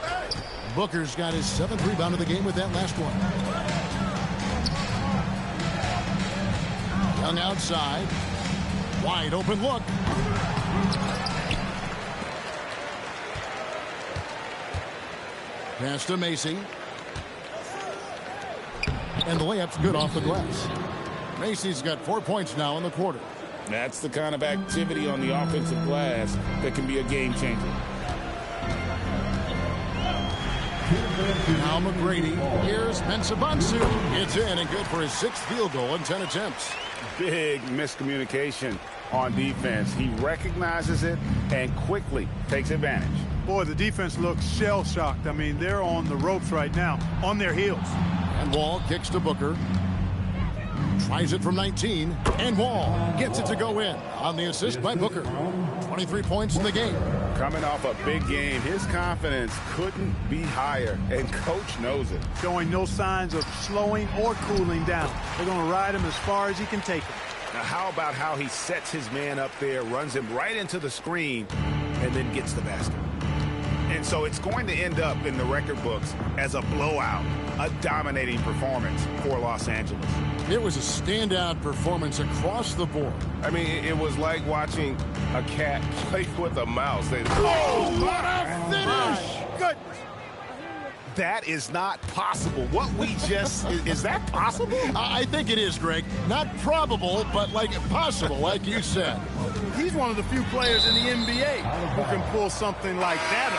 A: Booker's got his 7th rebound of the game with that last one. Young outside. Wide open look. Pass to Macy. And the layup's good off the glass. Macy's got 4 points now in the quarter.
B: That's the kind of activity on the offensive glass that can be a game changer.
A: Now McGrady. Here's Mensah-Bonsu. It's in and good for his 6th field goal in 10 attempts.
B: Big miscommunication on defense. He recognizes it and quickly takes advantage.
C: Boy, the defense looks shell-shocked. I mean, they're on the ropes right now, on their heels.
A: And Wall kicks to Booker. Tries it from 19. And Wall gets it to go in on the assist by Booker. 23 points in the game.
B: Coming off a big game, his confidence couldn't be higher, and coach knows it.
C: Showing no signs of slowing or cooling down. They're going to ride him as far as he can take him.
B: Now, how about how he sets his man up there, runs him right into the screen, and then gets the basket? And so it's going to end up in the record books as a blowout, a dominating performance for Los Angeles.
A: It was a standout performance across the board.
E: I mean, it was like watching a cat play with a mouse.
A: Oh, what a finish!
C: Goodness.
B: That is not possible. What we just, is that possible?
A: I think it is, Greg. Not probable, but like possible, like you said.
C: He's one of the few players in the NBA who can pull something like that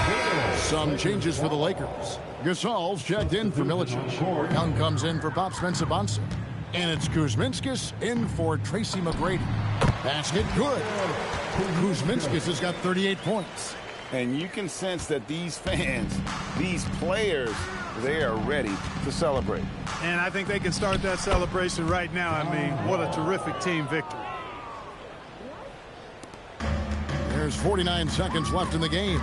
C: up.
A: Some changes for the Lakers. Gasol's checked in for Milicic. Young comes in for Bob Mensah-Bonsu. And it's Kuzminskis in for Tracy McGrady. Basket good. Kuzminskis has got 38 points.
B: And you can sense that these fans, these players, they are ready to celebrate.
C: And I think they can start that celebration right now. I mean, what a terrific team victory.
A: There's 49 seconds left in the game.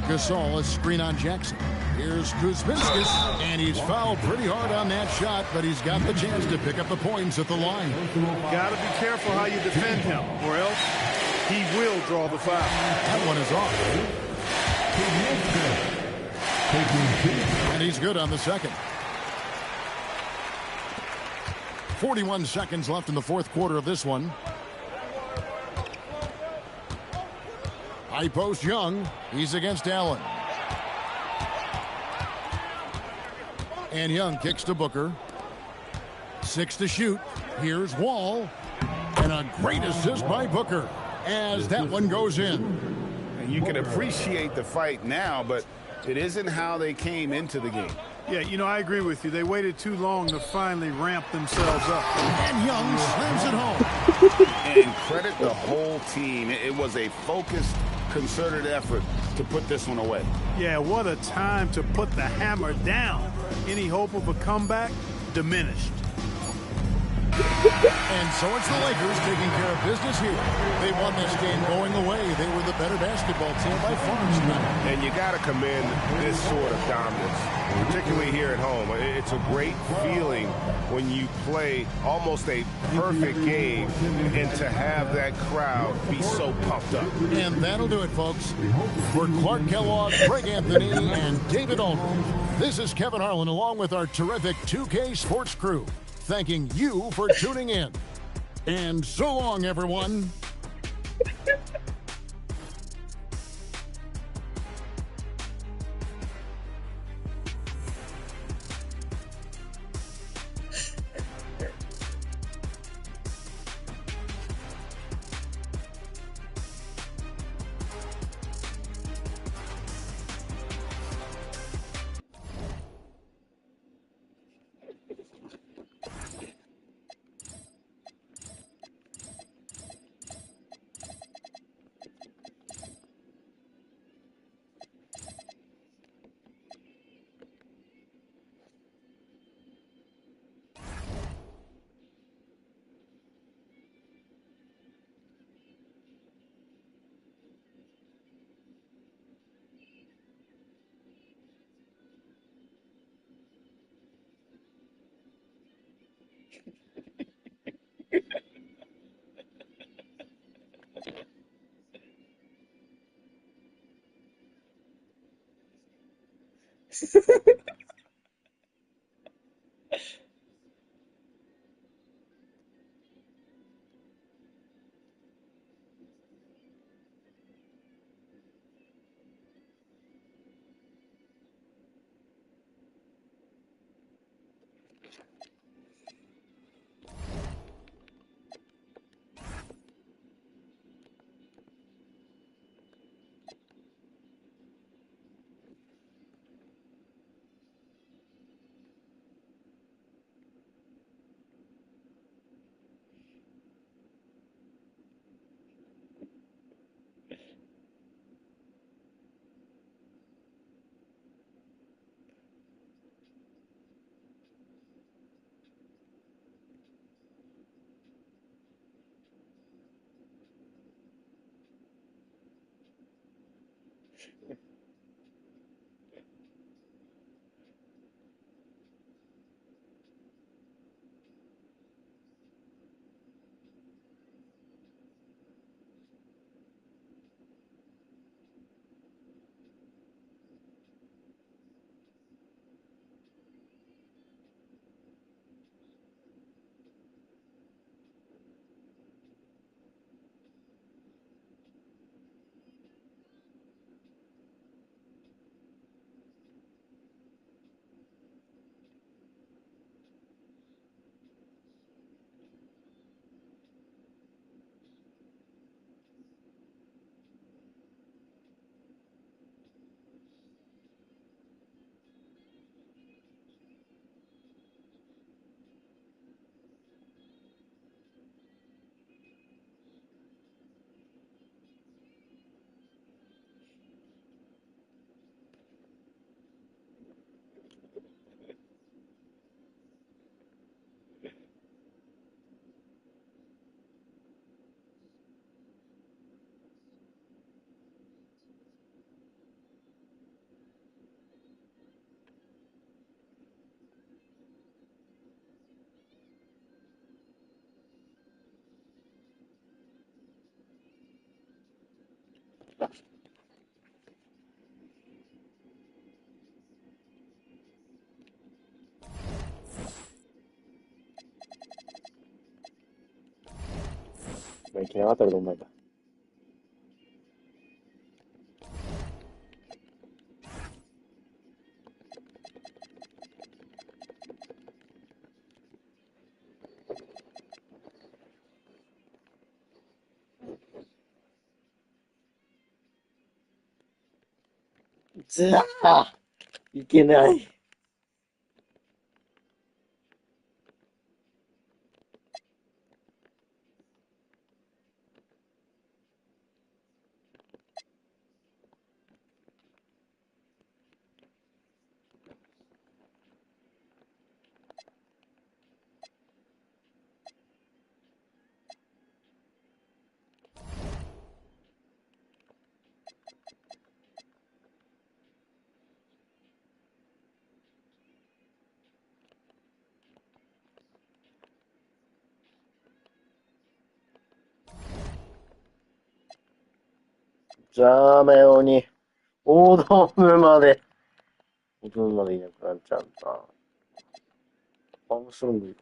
A: Gasol is screen on Jackson. Here's Kuzminskis, and he's fouled pretty hard on that shot, but he's got the chance to pick up the points at the line.
C: Got to be careful how you defend him, or else he will draw the foul.
A: That one is off. And he's good on the second. 41 seconds left in the fourth quarter of this one. High post Young. He's against Allen. And Young kicks to Booker. 6 to shoot. Here's Wall. And a great assist by Booker as that one goes in.
B: And you can appreciate the fight now, but it isn't how they came into the game.
C: Yeah, you know, I agree with you. They waited too long to finally ramp themselves up.
A: And Young slams it home.
B: And credit the whole team. It was a focused, concerted effort to put this one away.
C: Yeah, what a time to put the hammer down. Any hope of a comeback? Diminished.
A: And so it's the Lakers taking care of business here. They won this game going away. They were the better basketball team by far tonight.
E: And you got to commend this sort of dominance, particularly here at home. It's a great feeling when you play almost a perfect game and to have that crowd be so pumped up.
A: And that'll do it, folks. For Clark Kellogg, Greg Anthony, and David Aldridge, this is Kevin Harlan along with our terrific 2K Sports crew, thanking you for tuning in. And so long, everyone.
F: いきなり当たると思うんだ。ずあーいけない。じゃあめように、大道具まで、いなくなっちゃった。アームストロング。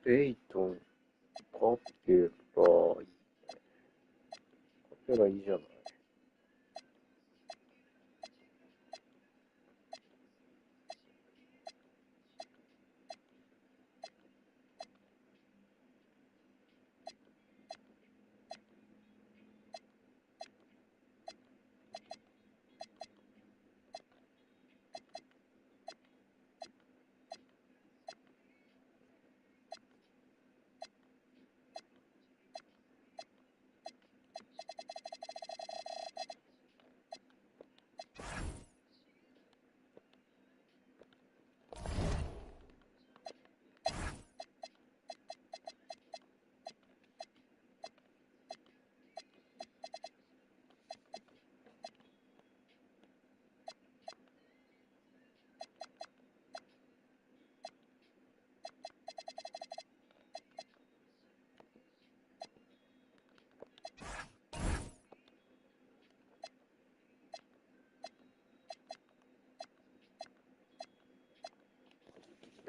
F: ペイトン、カペラ、カペラいいじゃない。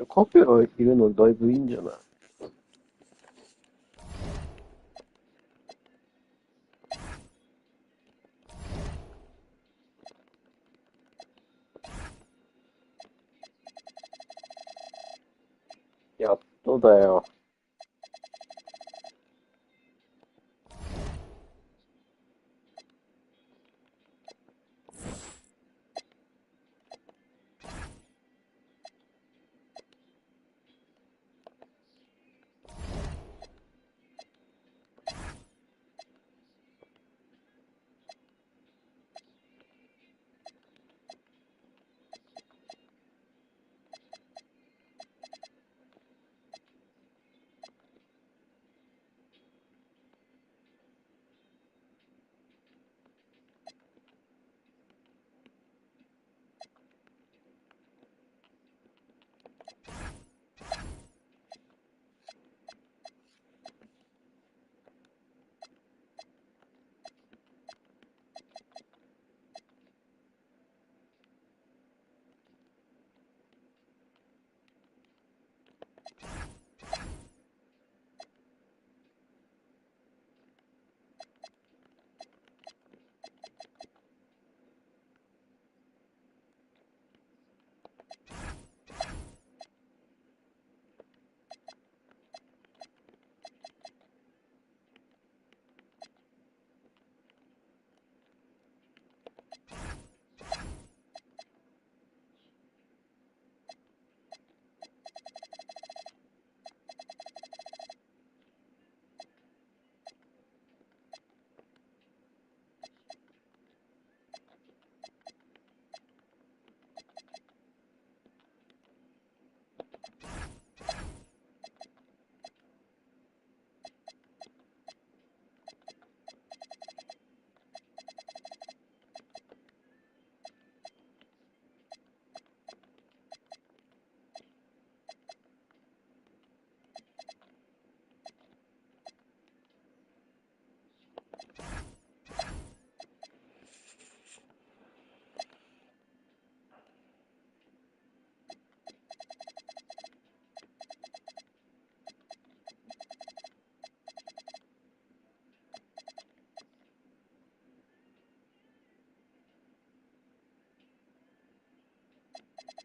F: カペラいるのだいぶいいんじゃない？やっとだよ。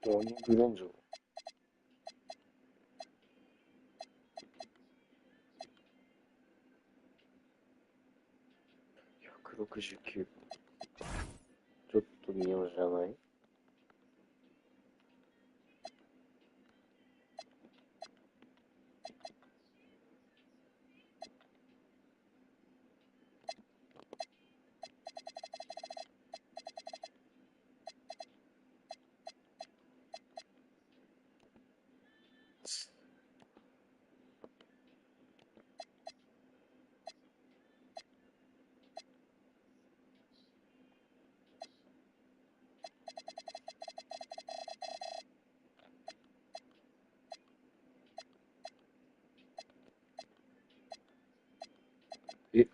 F: ドニー・グレンジョー。169。ちょっと微妙じゃない？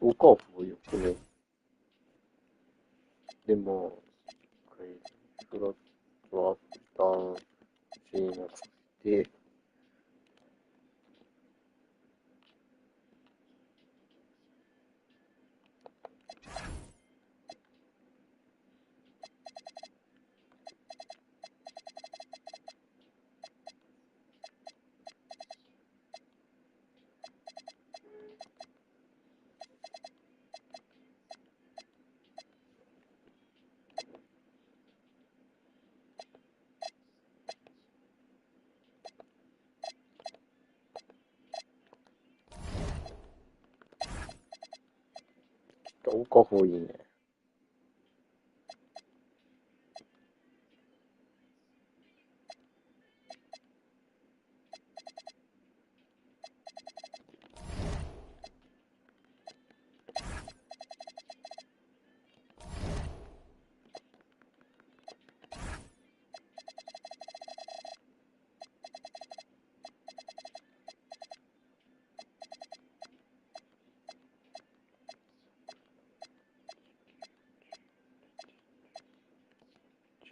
F: オカフォよくね。でも、フラットアップダウンしなくて、オカフォいいね。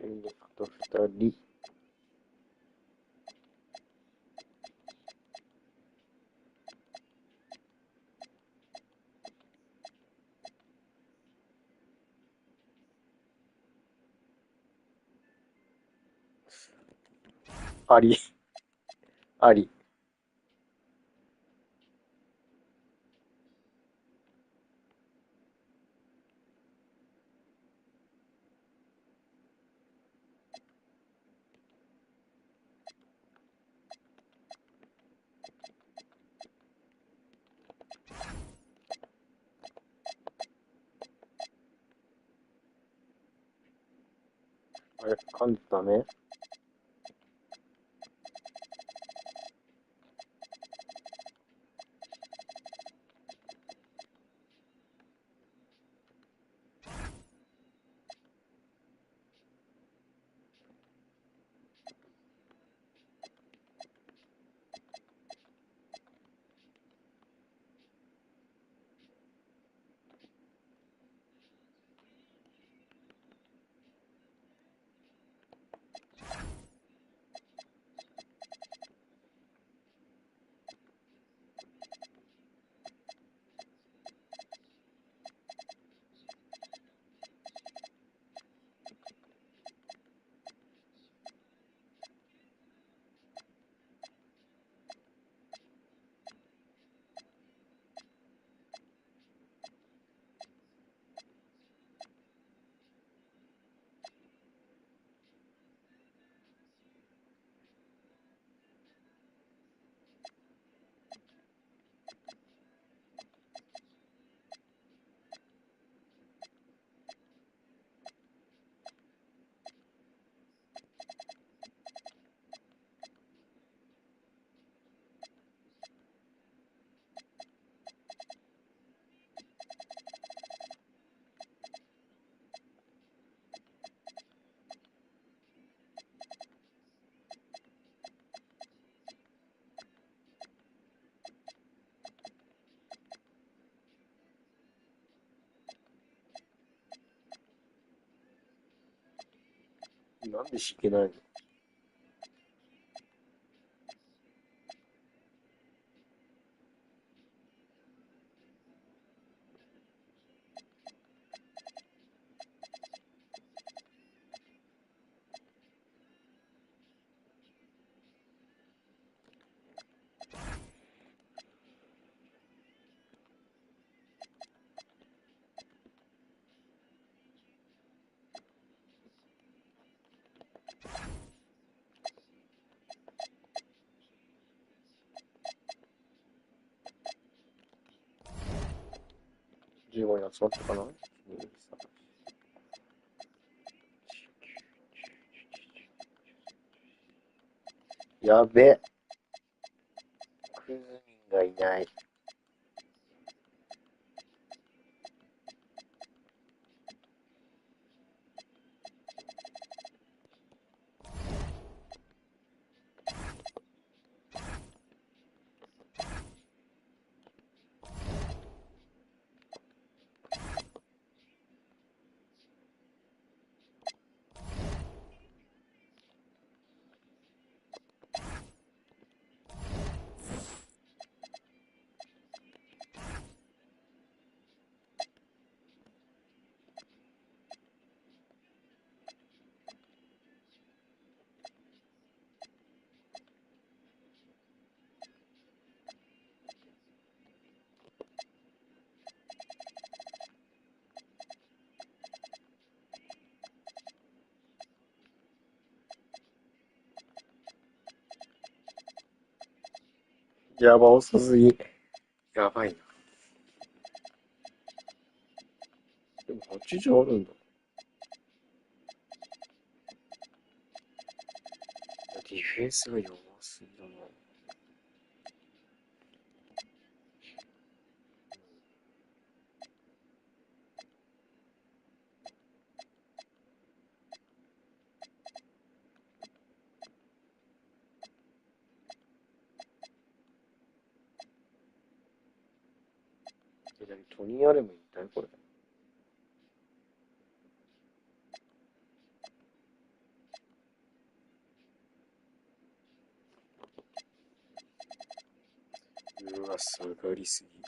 F: あと2人。あり。あり。あれ、噛んだね。なんで敷けないの？15に集まったかな。やべ。クズミンがいない。やば、遅すぎ。やばいな。ちじゃあるんだ。ディフェンスが弱すぎだな。トニー・アレンも引退これ。うわ、下がりすぎ。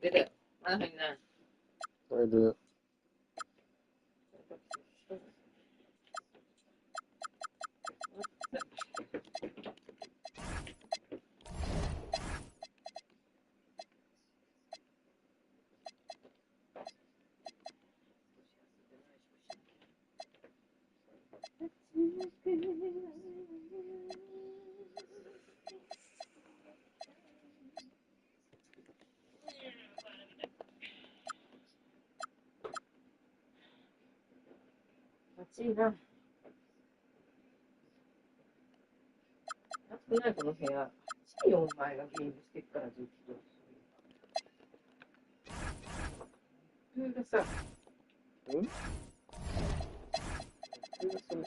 G: 出たよ。まだ入んない。
F: それで、
G: 暑いな。暑くないこの部屋。暑いよ、お前がゲームしてっからずっと。それがさ、それがそれ。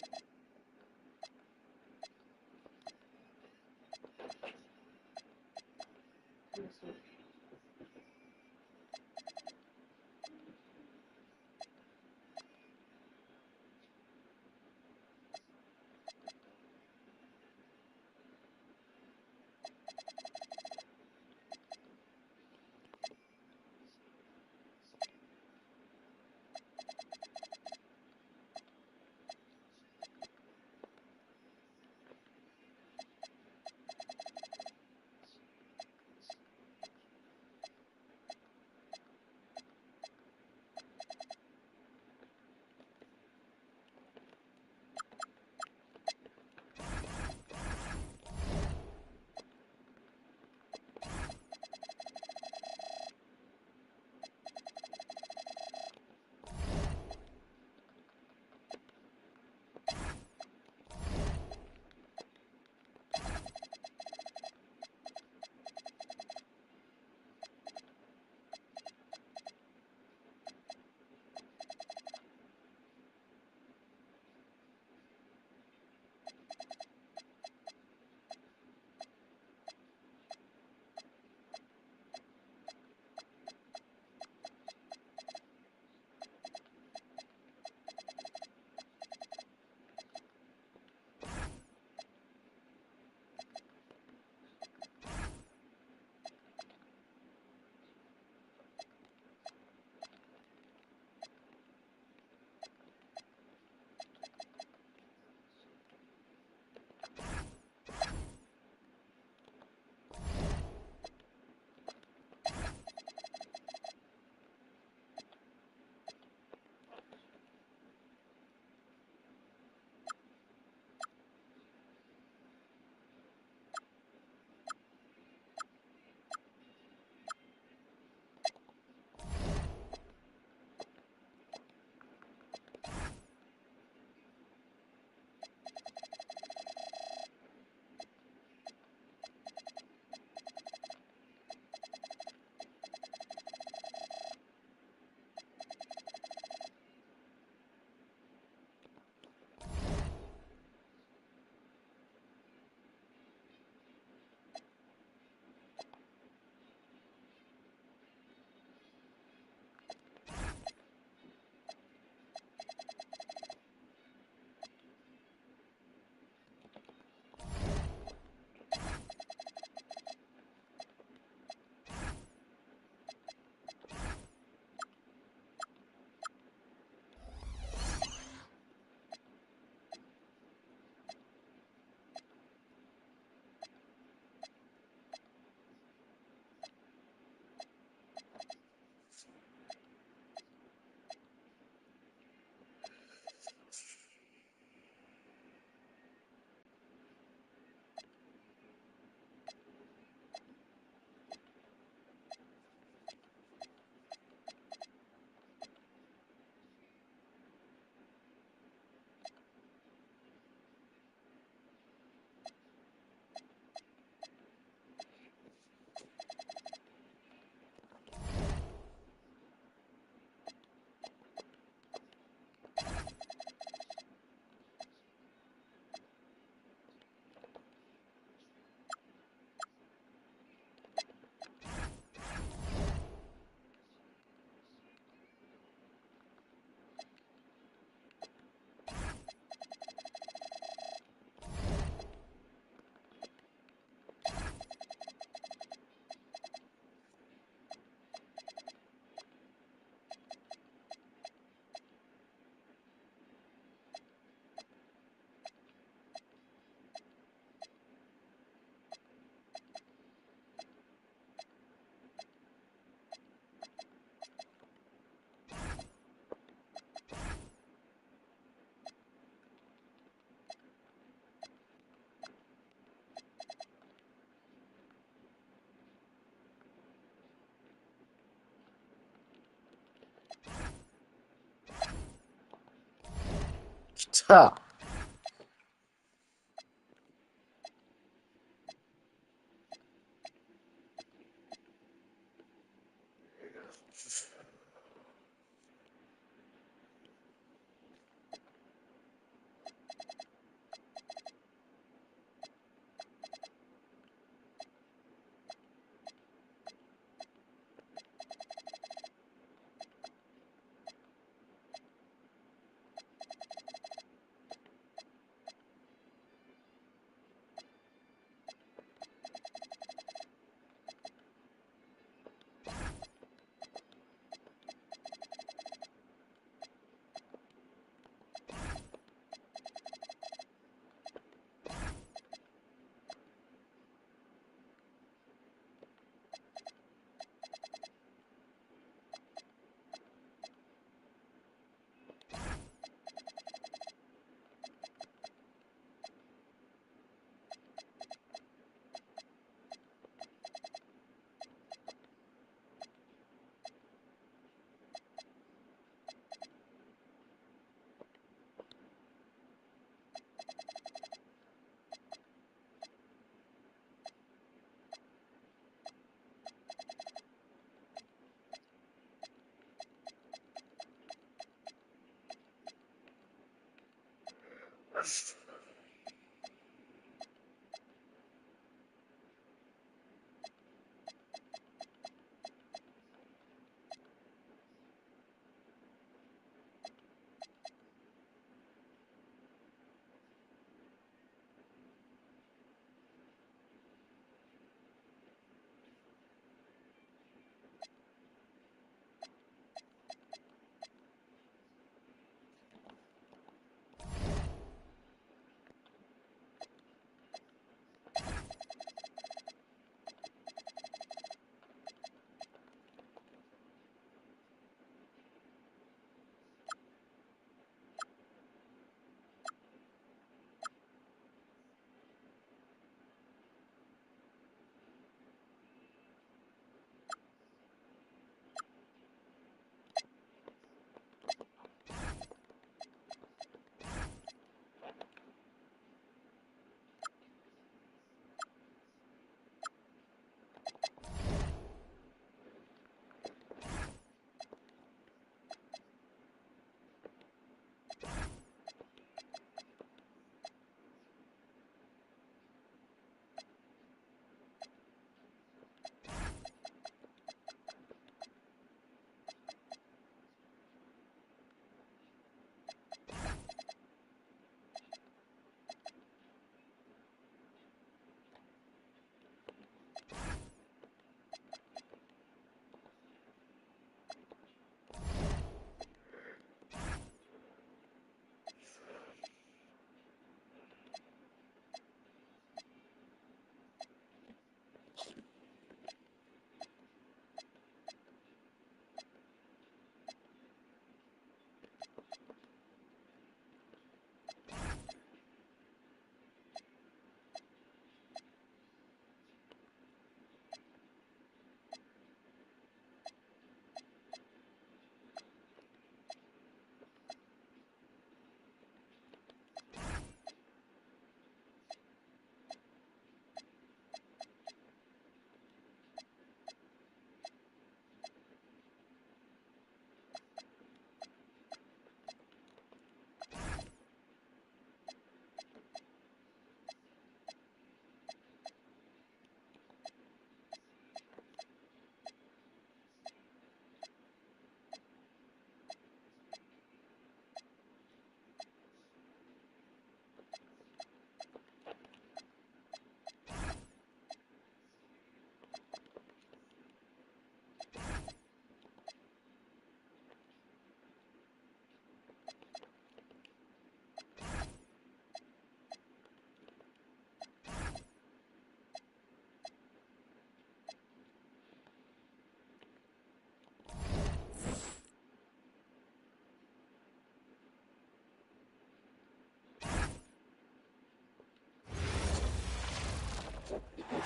F: た。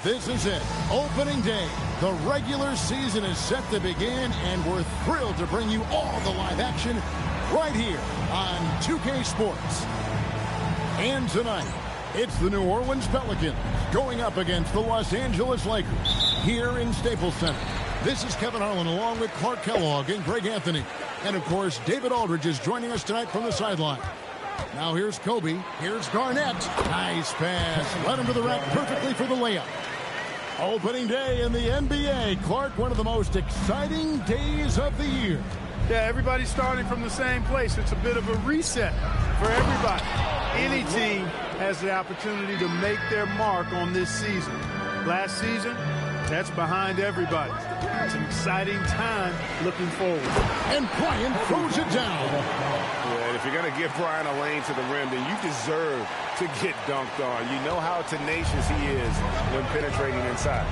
A: This is it. Opening day. The regular season is set to begin, and we're thrilled to bring you all the live action right here on 2K Sports. And tonight, it's the New Orleans Pelicans going up against the Los Angeles Lakers here in Staples Center. This is Kevin Harlan along with Clark Kellogg and Greg Anthony. And, of course, David Aldridge is joining us tonight from the sideline. Now here's Kobe. Here's Garnett. Nice pass. Led him to the rack perfectly for the layup. Opening day in the NBA. Clark, one of the most exciting days of the year.
C: Yeah, everybody's starting from the same place. It's a bit of a reset for everybody. Any team has the opportunity to make their mark on this season. Last season, that's behind everybody. It's an exciting time looking forward.
A: And Bryant throws it down.
E: Yeah, and if you're going to give Bryant a lane to the rim, then you deserve to get dunked on. You know how tenacious he is when penetrating inside.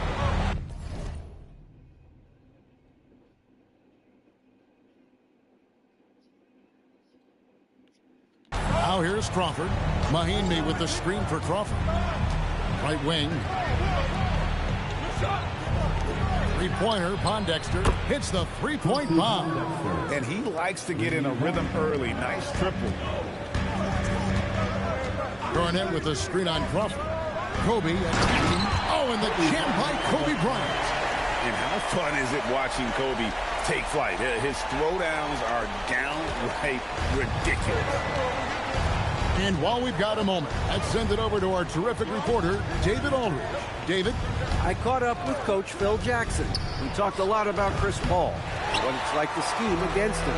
A: Now here's Crawford. Mahinmi with the screen for Crawford. Right wing. Three-pointer, Pondexter hits the three-point bomb.
B: And he likes to get in a rhythm early. Nice triple.
A: Garnett with the screen on Crawford. Kobe attacking. Oh, and the jam by Kobe Bryant.
B: And how fun is it watching Kobe take flight? His throwdowns are downright ridiculous.
A: And while we've got a moment, let's send it over to our terrific reporter, David Aldridge. David?
H: I caught up with Coach Phil Jackson. We talked a lot about Chris Paul, what it's like to scheme against him.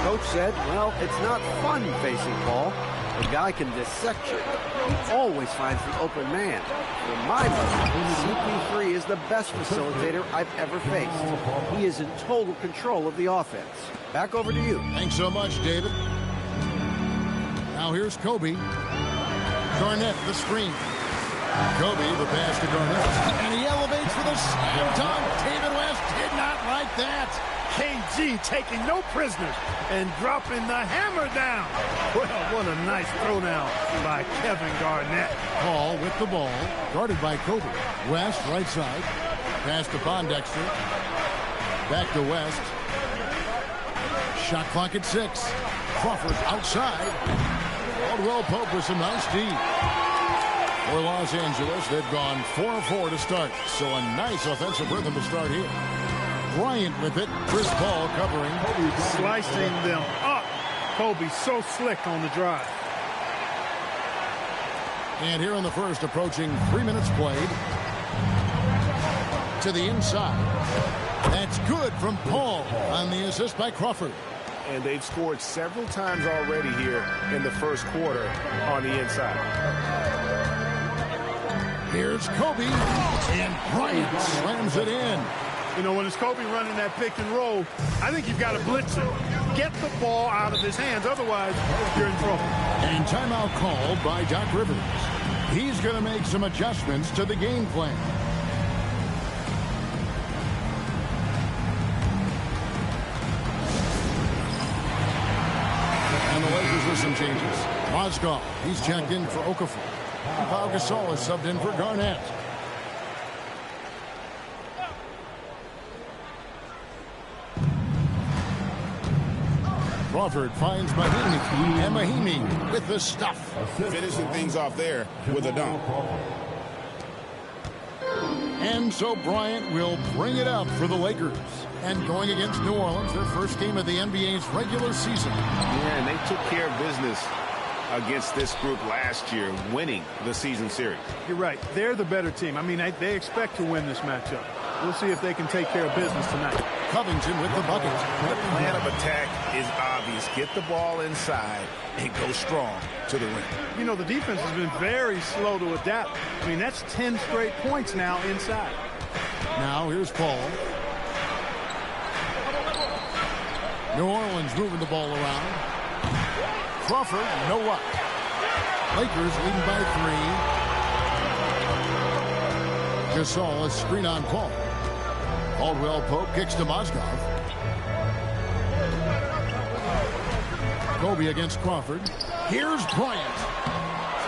H: Coach said, well, it's not fun facing Paul. The guy can dissect you. He always finds the open man. For my money, CP3 is the best facilitator I've ever faced. He is in total control of the offense. Back over to you.
A: Thanks so much, David. Now here's Kobe. Garnett, the screen. Kobe, the pass to Garnett. And he elevates for the slam dunk. David West did not like that.
C: KG taking no prisoners and dropping the hammer down. Well, what a nice throwdown by Kevin Garnett.
A: Paul with the ball, guarded by Kobe. West, right side. Pass to Pondexter. Back to West. Shot clock at 6. Crawford outside. Caldwell Pope with some nice D. For Los Angeles, they've gone 4-4 to start. So a nice offensive rhythm to start here. Bryant with it. Chris Paul covering.
C: Slicing them up. Kobe so slick on the drive.
A: And here in the first, approaching 3 minutes played. To the inside. That's good from Paul on the assist by Crawford.
E: And they've scored several times already here in the first quarter on the inside.
A: Here's Kobe. And Bryant slams it in.
C: You know, when it's Kobe running that pick and roll, I think you've got to blitz him. Get the ball out of his hands. Otherwise, you're in trouble.
A: And timeout called by Doc Rivers. He's going to make some adjustments to the game plan. And the Lakers with some changes. Mozgov, he's checked in for Okafor. Pau Gasol is subbed in for Garnett. Crawford finds Mahinmi, and Mahinmi with the stuff.
B: Finishing things off there with a dunk.
A: And so Bryant will bring it up for the Lakers. And going against New Orleans, their first game of the NBA's regular season.
E: Yeah, and they took care of business against this group last year, winning the season series.
C: You're right. They're the better team. I mean, they expect to win this matchup. We'll see if they can take care of business tonight.
A: Covington with the bucket.
B: The plan of attack is obvious. Get the ball inside and go strong to the rim.
C: You know, the defense has been very slow to adapt. I mean, that's 10 straight points now inside.
A: Now here's Paul. New Orleans moving the ball around. Crawford, no luck. Lakers leading by 3. Gasol, a screen on Paul. Caldwell Pope kicks to Mozgov. Kobe against Crawford. Here's Bryant.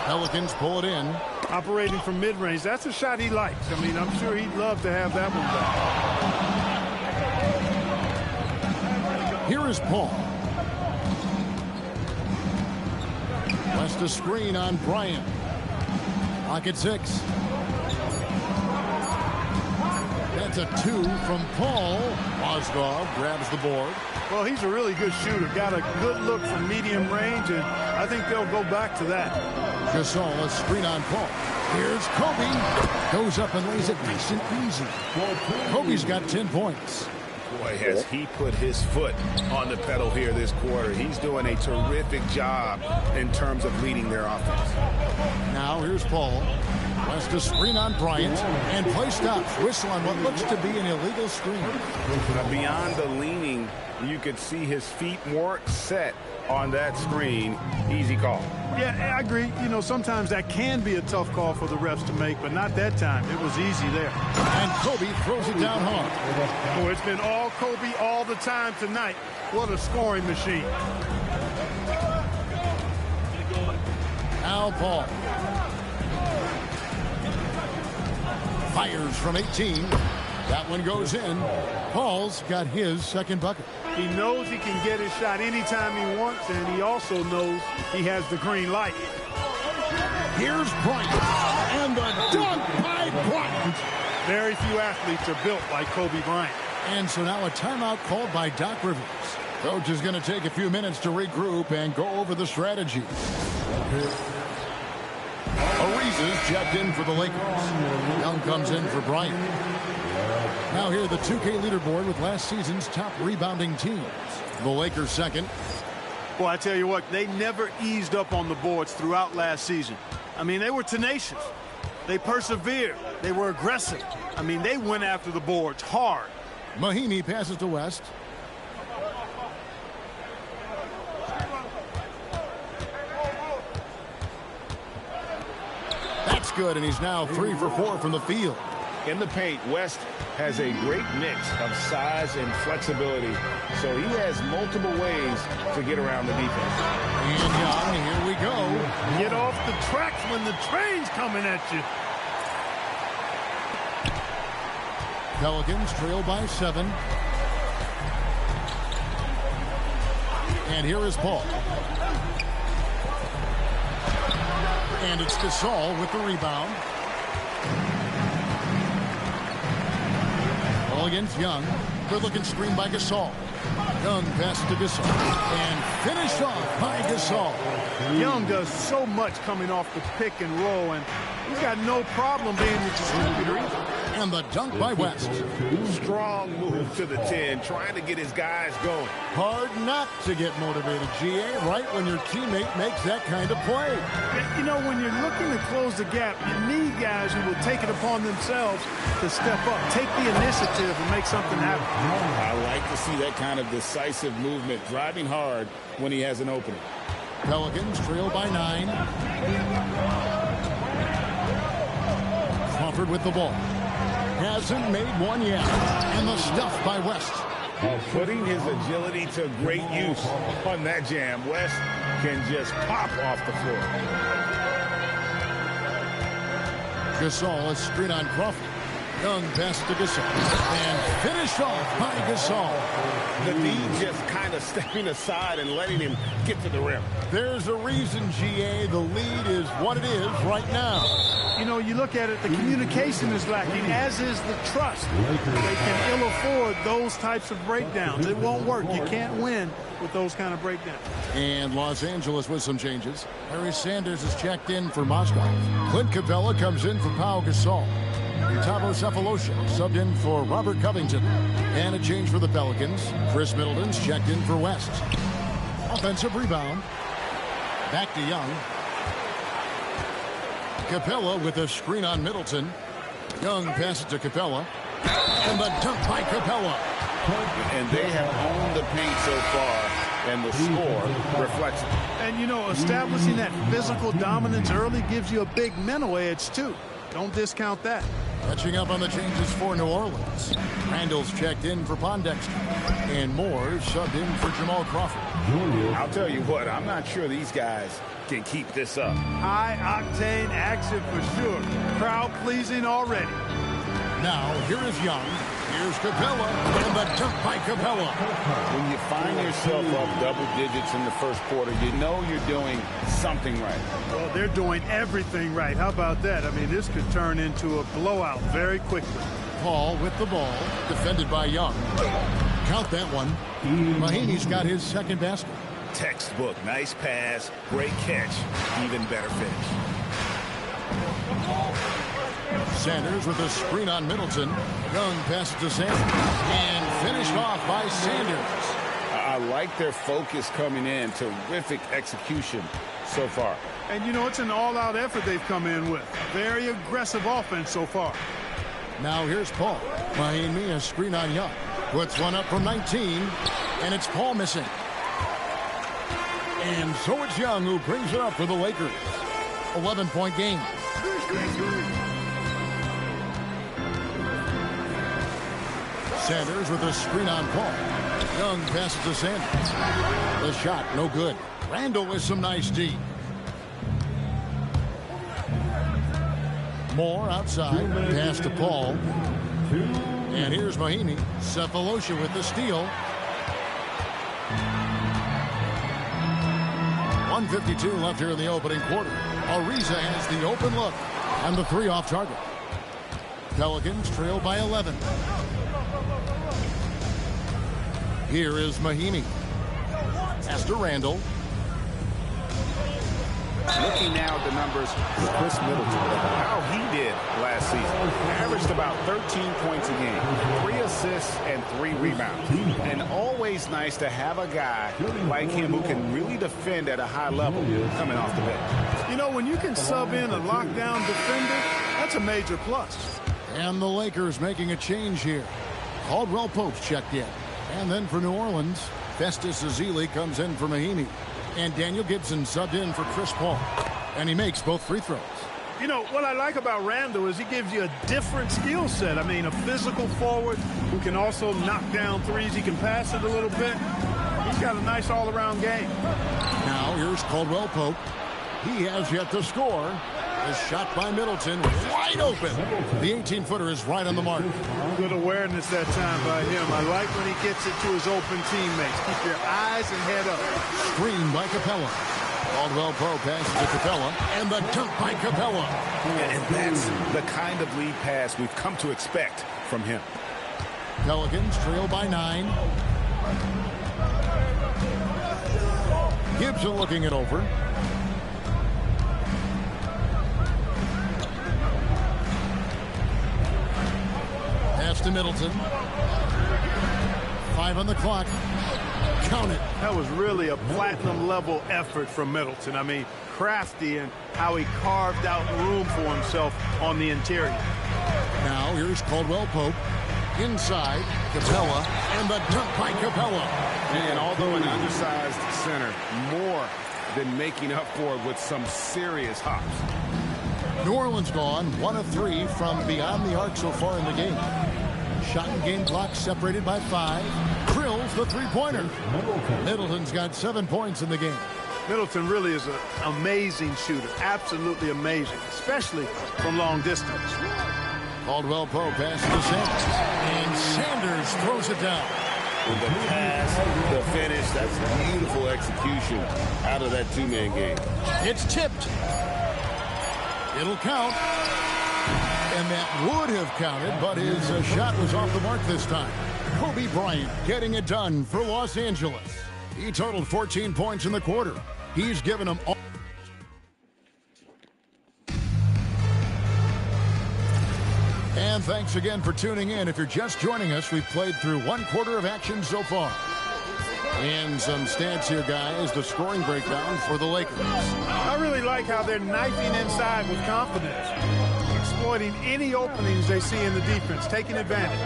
A: Pelicans pull it in.
C: Operating from mid-range, that's a shot he likes. I mean, I'm sure he'd love to have that one back.
A: Here is Paul. Wants to screen on Bryant. Pocket 6. That's a 2 from Paul. Mozgov grabs the board.
C: Well, he's a really good shooter. Got a good look from medium range, and I think they'll go back to that.
A: Gasol, a screen on Paul. Here's Kobe. Goes up and lays it nice and easy. Kobe's got 10 points.
B: Boy, has he put his foot on the pedal here this quarter. He's doing a terrific job in terms of leading their offense.
A: Now here's Paul. Wants to screen on Bryant, and play stops. Whistle on what looks to be an illegal screen.
B: Beyond the leaning, you could see his feet weren't set on that screen. Easy call.
C: Yeah, I agree. You know, sometimes that can be a tough call for the refs to make, but not that time. It was easy there.
A: And Kobe throws it down hard.
C: Oh, it's been all Kobe all the time tonight. What a scoring machine.
A: Al Paul. Fires from 18. That one goes in. Paul's got his second bucket.
C: He knows he can get his shot anytime he wants, and he also knows he has the green light.
A: Here's Bryant. And the dunk by Bryant.
C: Very few athletes are built like Kobe Bryant.
A: And so now a timeout called by Doc Rivers. Coach is going to take a few minutes to regroup and go over the strategy. Ariza's checked in for the Lakers. Young comes in for Bryant. Now here the 2K leaderboard with last season's top rebounding teams. The Lakers second.
C: Well, I tell you what, they never eased up on the boards throughout last season. I mean, they were tenacious. They persevered. They were aggressive. I mean, they went after the boards hard.
A: Mahinmi passes to West. That's good, and he's now 3 for 4 from the field.
B: In the paint, West has a great mix of size and flexibility, so he has multiple ways to get around the defense.
A: And Young, here we go.
C: Get off the tracks when the train's coming at you.
A: Pelicans trail by 7. And here is Paul. And it's Gasol with the rebound. Ball against Young. Good-looking screen by Gasol. Young pass to Gasol. And finished off by Gasol.
C: Young does so much coming off the pick and roll, and he's got no problem being the distributor either.
A: And the dunk by West.
B: Strong move to the 10, trying to get his guys going.
A: Hard not to get motivated, GA, right when your teammate makes that kind of play.
C: You know, when you're looking to close the gap, you need guys who will take it upon themselves to step up, take the initiative, and make something happen.
B: I like to see that kind of decisive movement, driving hard when he has an opening.
A: Pelicans trail by 9. Crawford with the ball. Hasn't made one yet. And the stuff by West.
B: Putting his agility to great use on that jam. West can just pop off the floor.
A: Gasol, a screen on Crawford. Young pass to Gasol. And finished off by Gasol.
B: The D just kind of stepping aside and letting him get to the rim.
A: There's a reason, GA. The lead is what it is right now.
C: You know, you look at it, the communication is lacking, as is the trust. They can ill afford those types of breakdowns. It won't work. You can't win with those kind of breakdowns.
A: And Los Angeles with some changes. Harry Sanders is checked in for Moscow. Clint Capella comes in for Pau Gasol. Gustavo Cephalosha subbed in for Robert Covington. And a change for the Pelicans. Chris Middleton's checked in for West. Offensive rebound. Back to Young. Capella with a screen on Middleton. Young passes to Capella. And the dunk by Capella.
B: And they have owned the paint so far, and the score reflects it.
C: And, you know, establishing that physical dominance early gives you a big mental edge, too. Don't discount that.
A: Catching up on the changes for New Orleans. Randall's checked in for Pondexter. And Moore subbed in for Jamal Crawford.
B: I'll tell you what, I'm not sure these guys can keep this up.
C: High-octane action for sure. Crowd-pleasing already.
A: Now, here is Young. Here's Capella, and the dunk by Capella.
B: When you find yourself up double digits in the first quarter, you know you're doing something right.
C: Well, they're doing everything right. How about that? I mean, this could turn into a blowout very quickly.
A: Paul with the ball, defended by Young. Count that one. Mahinmi's got his second basket.
I: Textbook. Nice pass. Great catch. Even better finish.
A: Sanders with a screen on Middleton. Young passes to Sanders. And finished off by Sanders.
B: I like their focus coming in. Terrific execution so far.
C: And, you know, it's an all-out effort they've come in with. Very aggressive offense so far.
A: Now here's Paul. Mahinmi, a screen on Young. Puts one up from 19. And it's Paul missing. And so it's Young who brings it up for the Lakers. 11-point game. Sanders with a screen on Paul. Young passes to Sanders. The shot, no good. Randall with some nice D. Moore outside. Pass to Paul. And here's Mahinmi. Cephalosha with the steal. 1:52 left here in the opening quarter. Ariza has the open look. And the three off target. Pelicans trail by 11. Here is Mahinmi. Pass to Randall.
I: Looking now at the numbers for Chris Middleton, how he did last season. Averaged about 13 points a game, 3 assists and 3 rebounds. And always nice to have a guy like him who can really defend at a high level coming off the bench.
C: You know, when you can sub in a lockdown defender, that's a major plus.
A: And the Lakers making a change here. Caldwell Pope's checked in. And then for New Orleans, Festus Ezeli comes in for Mahinmi. And Daniel Gibson subbed in for Chris Paul. And he makes both free throws.
C: You know, what I like about Randall is he gives you a different skill set. I mean, a physical forward who can also knock down threes. He can pass it a little bit. He's got a nice all-around game.
A: Now here's Caldwell Pope. He has yet to score. A shot by Middleton, wide open. The 18-footer is right on the mark.
C: Good awareness that time by him. I like when he gets it to his open teammates. Keep your eyes and head up.
A: Screen by Capella. Caldwell Pope passes to Capella, and the dunk by Capella.
I: And that's the kind of lead pass we've come to expect from him.
A: Pelicans trail by 9. Gibson looking it over. Pass to Middleton. 5 on the clock. Count it.
C: That was really a platinum-level effort from Middleton. I mean, crafty in how he carved out room for himself on the interior.
A: Now here's Caldwell Pope. Inside, Capella, and the dunk by Capella.
B: And although an undersized center, more than making up for it with some serious hops.
A: New Orleans gone 1 of 3 from beyond the arc so far in the game. Shot and game clock separated by 5. Drills the three-pointer. Middleton's got 7 points in the game.
C: Middleton really is an amazing shooter. Absolutely amazing, especially from long distance.
A: Caldwell Pope passes to Sanders. And Sanders throws it down.
E: With the pass, the finish, that's beautiful execution out of that two-man game.
A: It's tipped. It'll count. And that would have counted, but his shot was off the mark this time. Kobe Bryant getting it done for Los Angeles. He totaled 14 points in the quarter. He's given them all. And thanks again for tuning in. If you're just joining us, we've played through 1 quarter of action so far. And some stats here, guys. The scoring breakdown for the Lakers.
C: I really like how they're knifing inside with confidence. Exploiting any openings they see in the defense, taking advantage.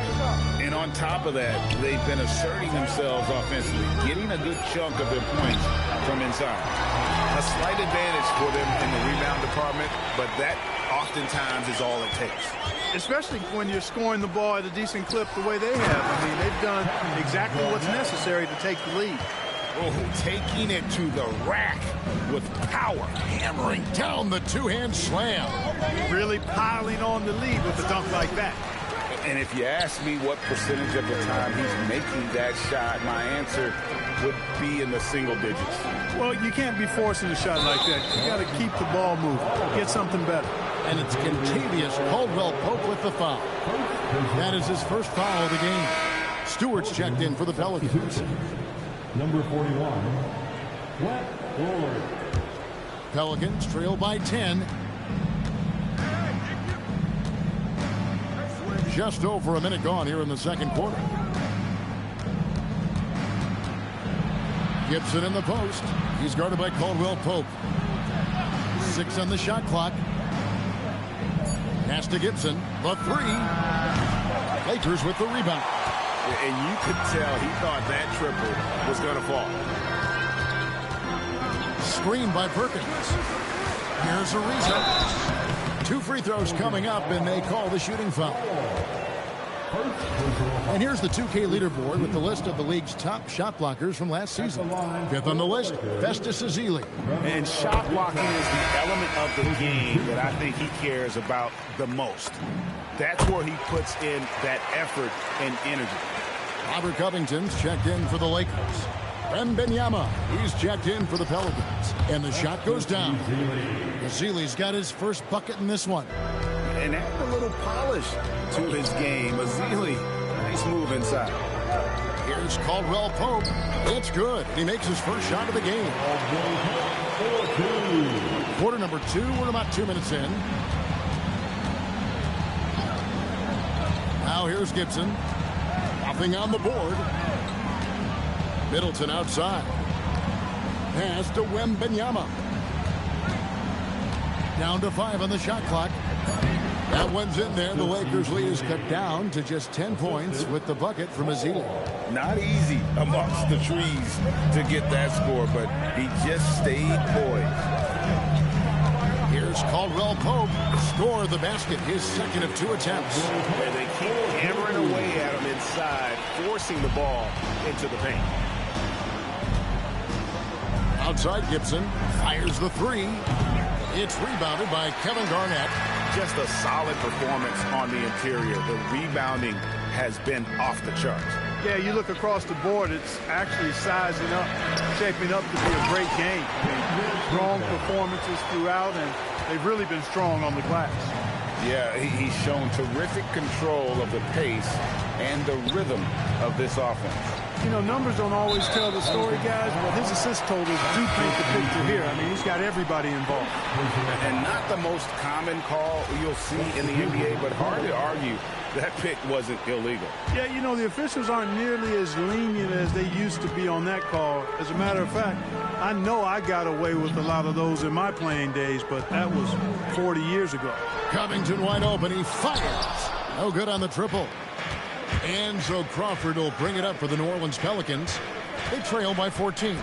B: And on top of that, they've been asserting themselves offensively, getting a good chunk of their points from inside.
I: A slight advantage for them in the rebound department, but that oftentimes is all it takes.
C: Especially when you're scoring the ball at a decent clip the way they have. I mean, they've done exactly what's necessary to take the lead.
B: Oh, taking it to the rack with power.
A: Hammering down the two-hand slam.
C: Really piling on the lead with a dunk like that.
I: And if you ask me what percentage of the time he's making that shot, my answer would be in the single digits.
C: Well, you can't be forcing a shot like that. You got to keep the ball moving. Get something better.
A: And it's Contavious Caldwell-Pope with the foul. That is his first foul of the game. Stewart's checked in for the Pelicans.
D: Number 41, Wet Ward.
A: Pelicans trail by 10. Just over a minute gone here in the second quarter. Gibson in the post. He's guarded by Caldwell-Pope. 6 on the shot clock. Pass to Gibson. The three. Lakers with the rebound.
I: And you could tell he thought that triple was going to fall.
A: Screen by Perkins. Here's Ariza. 2 free throws coming up, and they call the shooting foul. And here's the 2K leaderboard with the list of the league's top shot blockers from last season. 5th on the list, Festus Ezeli.
I: And shot blocking is the element of the game that I think he cares about the most. That's where he puts in that effort and energy.
A: Robert Covington's checked in for the Lakers. Wembanyama, he's checked in for the Pelicans. And the shot goes down. Ezeli's got his first bucket in this one.
I: And add a little polish to his game. Ezeli, nice move inside.
A: Here's Caldwell-Pope. It's good. He makes his first shot of the game. Quarter number 2. We're about 2 minutes in. Now here's Gibson. Nothing on the board. Middleton outside. Pass to Wembanyama. Down to 5 on the shot clock. That one's in there. The Lakers' lead is cut down to just 10 points with the bucket from Ezeli.
I: Not easy amongst the trees to get that score, but he just stayed poised.
A: Here's Caldwell-Pope. Score the basket, his second of 2 attempts.
I: And they keep hammering away at him inside, forcing the ball into the paint.
A: Outside Gibson. Fires the 3. It's rebounded by Kevin Garnett.
I: Just a solid performance on the interior. The rebounding has been off the charts.
C: Yeah, you look across the board, it's actually sizing up, shaping up to be a great game. I mean, strong performances throughout, and they've really been strong on the glass.
I: Yeah, he's shown terrific control of the pace and the rhythm of this offense.
C: You know, numbers don't always tell the story, guys, but his assist totals do paint the picture here. I mean, he's got everybody involved.
I: And not the most common call you'll see in the NBA, but hard to argue that pick wasn't illegal.
C: Yeah, you know, the officials aren't nearly as lenient as they used to be on that call. As a matter of fact, I know I got away with a lot of those in my playing days, but that was 40 years ago.
A: Covington wide open. He fires. No good on the triple. And so Crawford will bring it up for the New Orleans Pelicans. They trail by 14.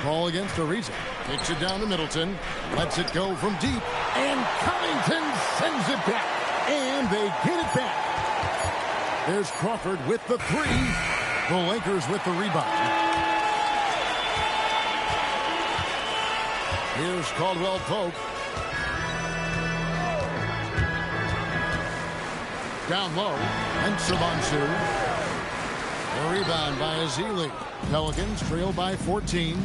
A: Ball against Ariza. Kicks it down to Middleton. Lets it go from deep. And Covington sends it back. And they get it back. There's Crawford with the 3. The Lakers with the rebound. Here's Caldwell-Pope. Down low, and Samansu. The rebound by Ezeli. Pelicans trail by 14.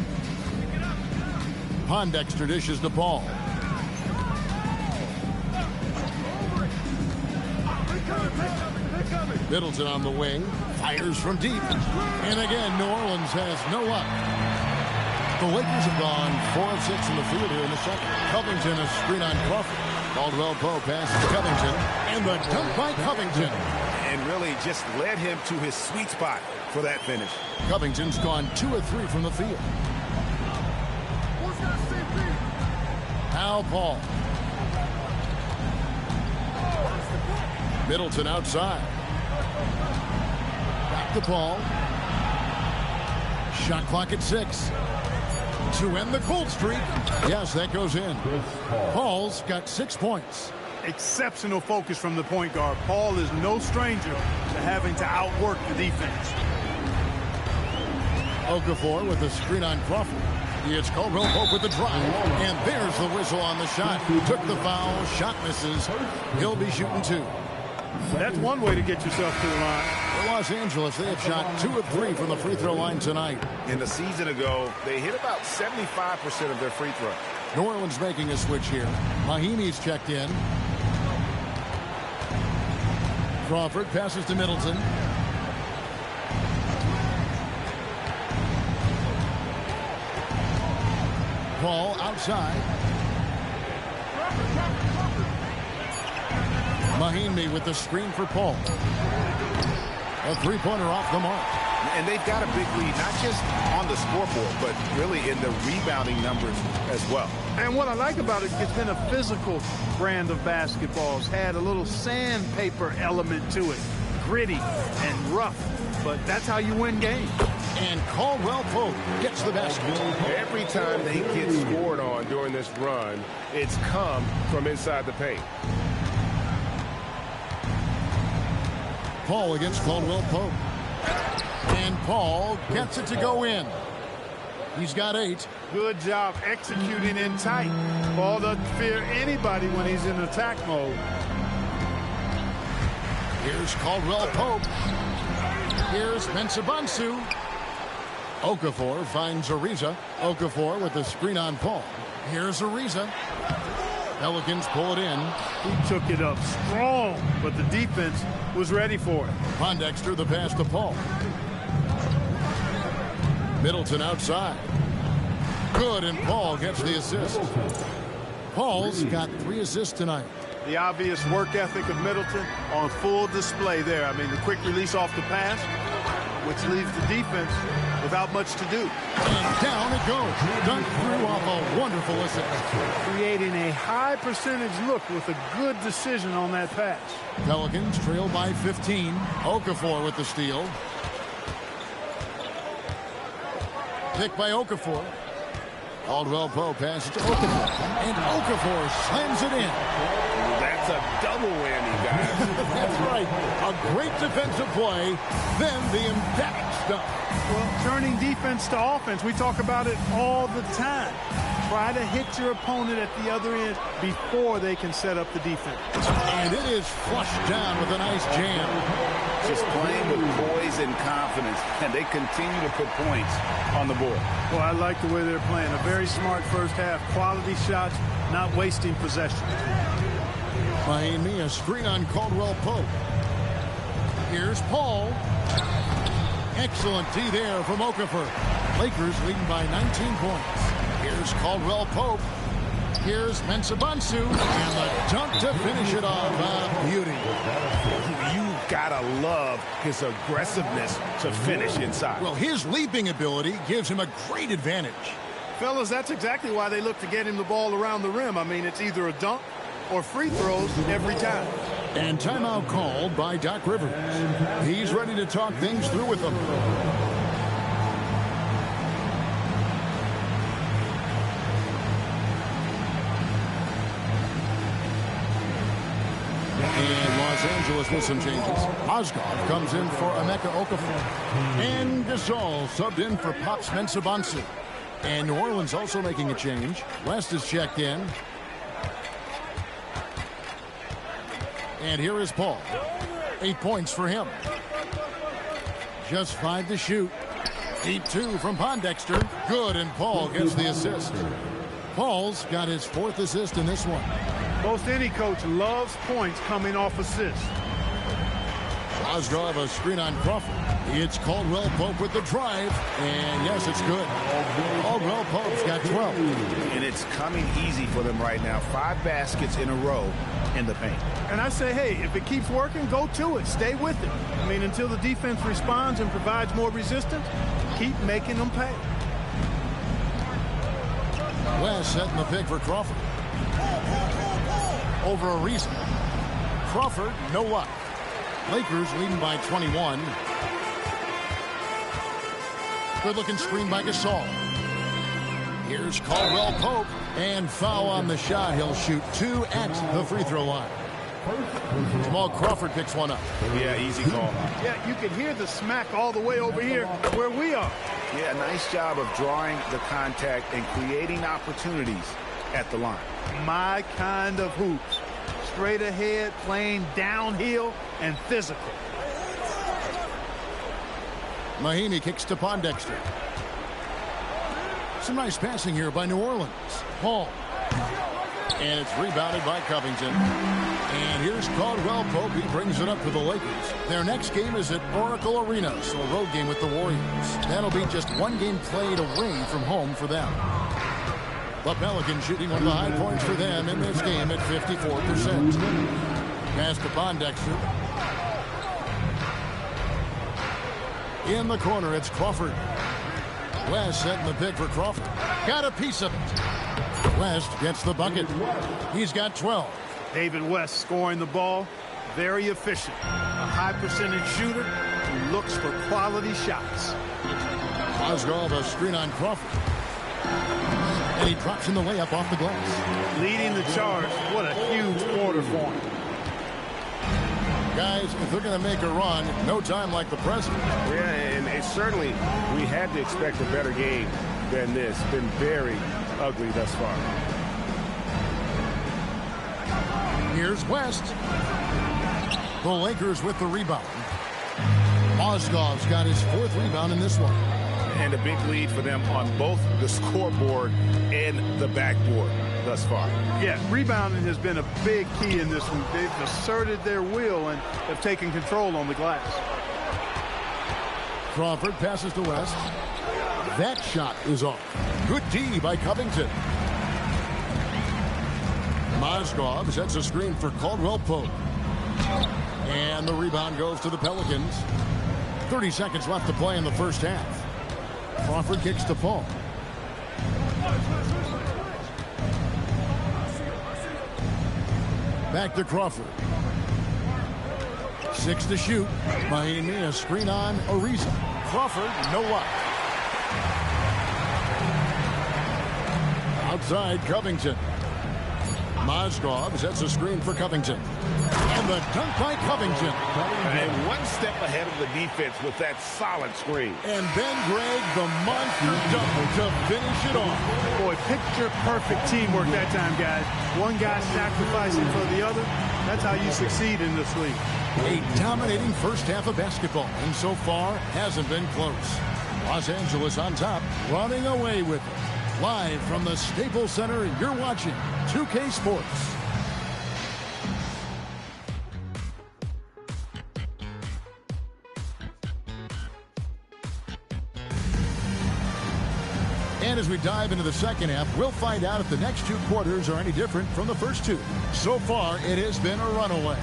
A: Pondexter dishes the ball. Middleton on the wing. Fires from deep. And again, New Orleans has no luck. The Lakers have gone 4 of 6 in the field here in the second. Covington a screen on Crawford. Caldwell-Pope passes to Covington, and the dunk by Covington.
I: And really just led him to his sweet spot for that finish.
A: Covington's gone 2 of 3 from the field. Al Paul. Middleton outside. Got the ball. Shot clock at 6. To end the cold streak. Yes, that goes in. Paul's got 6 points.
C: Exceptional focus from the point guard. Paul is no stranger to having to outwork the defense.
A: Okafor with a screen on Crawford. It's Caldwell Pope with the drive. And there's the whistle on the shot. Took the foul. Shot misses. He'll be shooting 2.
C: That's one way to get yourself to the line.
A: For Los Angeles, they have shot 2 of 3 from the free throw line tonight.
I: In the season ago, they hit about 75% of their free throws.
A: New Orleans making a switch here. Mahinmi's checked in. Crawford passes to Middleton. Paul outside. Mahinmi with the screen for Paul. A three-pointer off the mark.
I: And they've got a big lead, not just on the scoreboard, but really in the rebounding numbers as well.
C: And what I like about it, it's been a physical brand of basketball. It's had a little sandpaper element to it. Gritty and rough. But that's how you win games.
A: And Caldwell Pope gets the basketball.
E: Every time they get scored on during this run, it's come from inside the paint.
A: Paul against Caldwell Pope. And Paul gets it to go in. He's got 8.
C: Good job executing in tight. Paul doesn't fear anybody when he's in attack mode.
A: Here's Caldwell Pope. Here's Mensah-Bonsu. Okafor finds Ariza. Okafor with the screen on Paul. Here's Ariza. Pelicans pull it in.
C: He took it up strong, but the defense was ready for it.
A: Pondexter the pass to Paul. Middleton outside. Good, and Paul gets the assist. Paul's got 3 assists tonight.
C: The obvious work ethic of Middleton on full display there. I mean, the quick release off the pass, which leaves the defense without much to do.
A: And down it goes. Dunk through off a wonderful assist.
C: Creating a high percentage look with a good decision on that pass.
A: Pelicans trail by 15. Okafor with the steal. Pick by Okafor. Caldwell Pope passes to Okafor. And Okafor slams it in.
E: That's a double whammy, guys.
A: That's right. A great defensive play. Then the emphatic stuff.
C: Well, turning defense to offense, we talk about it all the time. Try to hit your opponent at the other end before they can set up the defense.
A: And it is flushed down with a nice jam.
I: Just playing with poise and confidence, and they continue to put points on the board.
C: Well, I like the way they're playing. A very smart first half. Quality shots, not wasting possession.
A: Miami, a screen on Caldwell Pope. Here's Paul. Excellent D there from Okafor. Lakers leading by 19 points. Here's Caldwell Pope. Here's Mensah-Bonsu. And the dunk to finish it off. Beauty.
E: You've got to love his aggressiveness to finish inside.
A: Well, his leaping ability gives him a great advantage.
C: Fellas, that's exactly why they look to get him the ball around the rim. I mean, it's either a dunk or free throws every time.
A: And timeout called by Doc Rivers. He's ready to talk things through with them. And Los Angeles with some changes. Mozgov comes in for Emeka Okafor. And Gasol subbed in for Pops Mensah-Bonsu. And New Orleans also making a change. West is checked in. And here is Paul. 8 points for him. Just 5 to shoot. Deep 2 from Pondexter. Good, and Paul gets the assist. Paul's got his 4th assist in this one.
C: Most any coach loves points coming off assists.
A: Mozgov a screen on Crawford. It's Caldwell Pope with the drive. And yes, it's good. Caldwell Pope's got 12.
I: And it's coming easy for them right now. 5 baskets in a row in the paint.
C: And I say, hey, if it keeps working, go to it. Stay with it. I mean, until the defense responds and provides more resistance, keep making them pay.
A: West setting the pick for Crawford. Over Ariza. Crawford, no luck. Lakers leading by 21. Good-looking screen by Gasol. Here's Caldwell Pope. And foul on the shot. He'll shoot 2 at the free throw line. Jamal Crawford picks one up.
I: Yeah, easy call.
C: Yeah, you can hear the smack all the way over here where we are.
I: Yeah, nice job of drawing the contact and creating opportunities at the line.
C: My kind of hoops. Straight ahead, playing downhill, and physical.
A: Mahinmi kicks to Pondexter. Some nice passing here by New Orleans. Paul. And it's rebounded by Covington. And here's Caldwell Pope. He brings it up for the Lakers. Their next game is at Oracle Arena, so a road game with the Warriors. That'll be just one game played away from home for them. The Pelicans shooting one of the high points for them in this game at 54%. Pass to Pondexter. In the corner, it's Crawford. West setting the pick for Crawford. Got a piece of it. West gets the bucket. He's got 12.
C: David West scoring the ball. Very efficient. A high percentage shooter who looks for quality shots.
A: Mozgov a screen on Crawford. And he drops in the layup off the glass.
C: Leading the charge. What a huge quarter for him.
A: Guys, if they're going to make a run, no time like the present.
E: Yeah, and it's certainly, we had to expect a better game than this. Been very ugly thus far.
A: Here's West. The Lakers with the rebound. Mozgov's got his 4th rebound in this one.
I: And a big lead for them on both the scoreboard and the backboard thus far.
C: Yeah, rebounding has been a big key in this one. They've asserted their will and have taken control on the glass.
A: Crawford passes to West. That shot is off. Good D by Covington. Mozgov sets a screen for Caldwell Pope. And the rebound goes to the Pelicans. 30 seconds left to play in the first half. Crawford kicks to Paul. Back to Crawford. 6 to shoot. Mahinmi a screen on Ariza. Crawford, no luck. Outside Covington. Mozgov sets a screen for Covington. And the dunk by Covington.
E: And one step ahead of the defense with that solid screen.
A: And Ben Gregg, the monster dunk to finish it off.
C: Boy, picture-perfect teamwork that time, guys. One guy sacrificing for the other. That's how you succeed in this league.
A: A dominating first half of basketball, and so far hasn't been close. Los Angeles on top, running away with it. Live from the Staples Center, you're watching 2K Sports. And as we dive into the second half, we'll find out if the next 2 quarters are any different from the first 2. So far, it has been a runaway.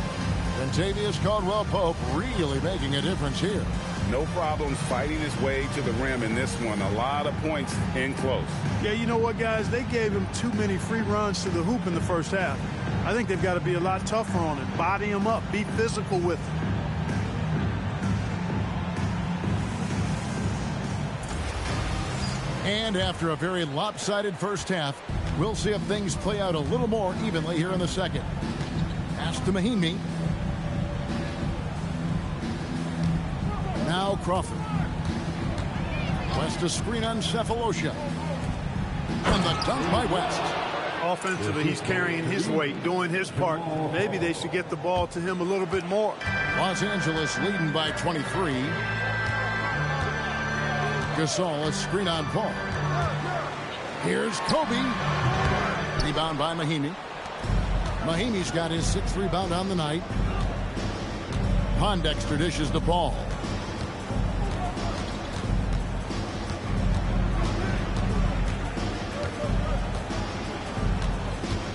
A: Kentavious Caldwell-Pope really making a difference here.
I: No problems fighting his way to the rim in this one. A lot of points in close.
C: Yeah, you know what, guys? They gave him too many free runs to the hoop in the first half. I think they've got to be a lot tougher on it. Body him up. Be physical with him.
A: And after a very lopsided first half, we'll see if things play out a little more evenly here in the second. Pass to Mahinmi. Now Crawford. West a screen on Cephalosha. And the dunk by West.
C: Offensively, he's carrying his weight, doing his part. Maybe they should get the ball to him a little bit more.
A: Los Angeles leading by 23. Gasol a screen on Paul. Here's Kobe. Rebound by Mahinmi. Mahinmi's got his 6th rebound on the night. Pondexter dishes the ball.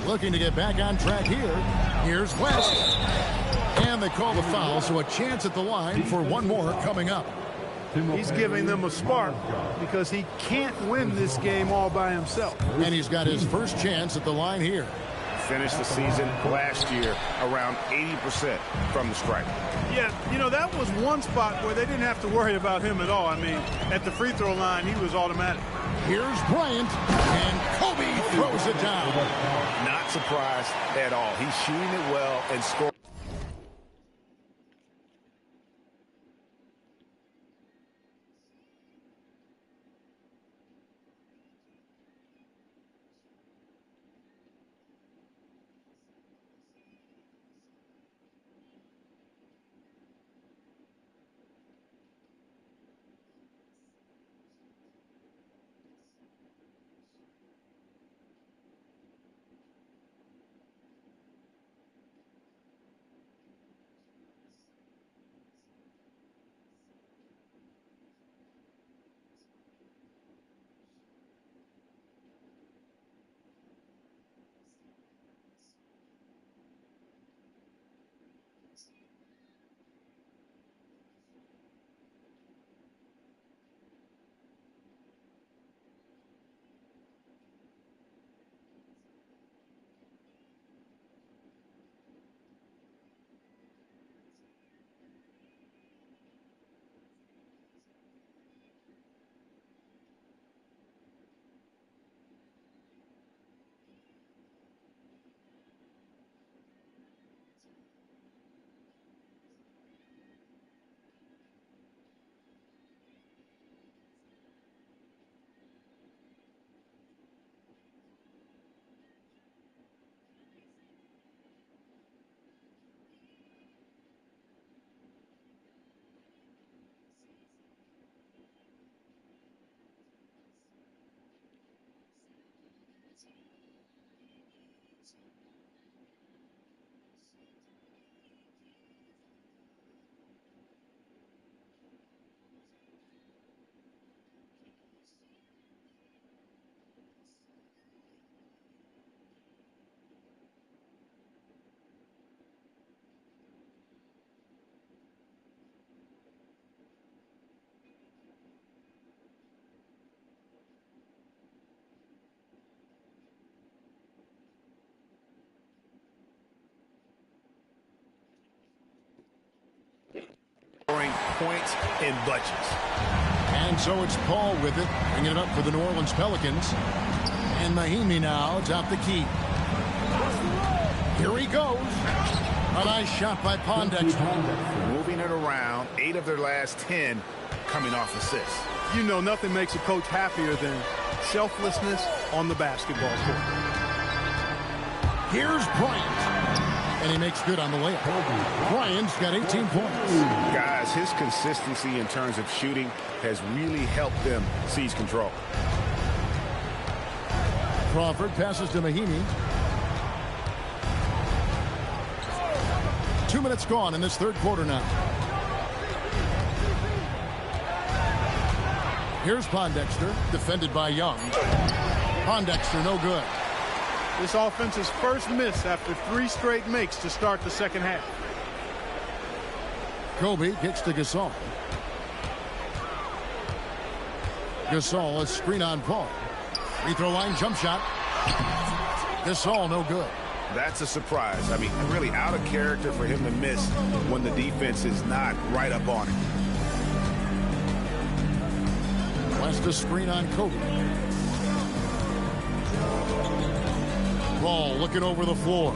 A: Looking to get back on track here. Here's West. And they call the foul, so a chance at the line for one more coming up.
C: He's giving them a spark because he can't win this game all by himself.
A: And he's got his first chance at the line here.
I: Finished the season last year around 80% from the stripe.
C: Yeah, you know, that was one spot where they didn't have to worry about him at all. I mean, at the free throw line, he was automatic.
A: Here's Bryant, and Kobe throws it down.
I: Not surprised at all. He's shooting it well and scoring. points in bunches.
A: And so it's Paul with it, bringing it up for the New Orleans Pelicans. And Mahinmi now top the key. Here he goes. A nice shot by Pondexter.
I: Moving it around, 8 of their last 10 coming off assists.
C: You know nothing makes a coach happier than selflessness on the basketball court.
A: Here's Bryant. And he makes good on the layup. Bryant's got 18 points.
I: Guys, his consistency in terms of shooting has really helped them seize control.
A: Crawford passes to Mahinmi. 2 minutes gone in this third quarter now. Here's Pondexter, defended by Young. Pondexter, no good.
C: This offense's first miss after 3 straight makes to start the second half.
A: Kobe kicks to Gasol. Gasol, a screen on Paul. Free throw line jump shot. Gasol, no good.
I: That's a surprise. I mean, really out of character for him to miss when the defense is not right up on him.
A: West a screen on Kobe. Ball looking over the floor.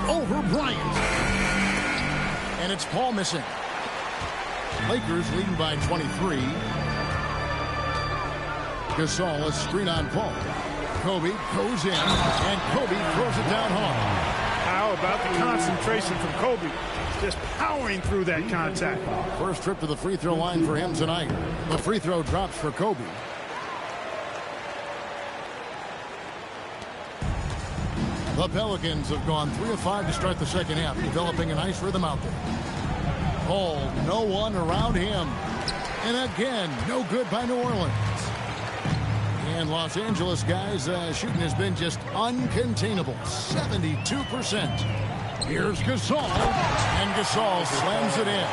A: Over Bryant. And it's Paul missing. Lakers leading by 23. Gasol, a screen on Paul. Kobe goes in, and Kobe throws it down hard.
C: How about the concentration from Kobe? Just powering through that contact.
A: First trip to the free throw line for him tonight. The free throw drops for Kobe. The Pelicans have gone 3 of 5 to start the second half, developing a nice rhythm out there. Paul, no one around him. And again, no good by New Orleans. And Los Angeles, guys, shooting has been just uncontainable. 72%. Here's Gasol. And Gasol slams it in.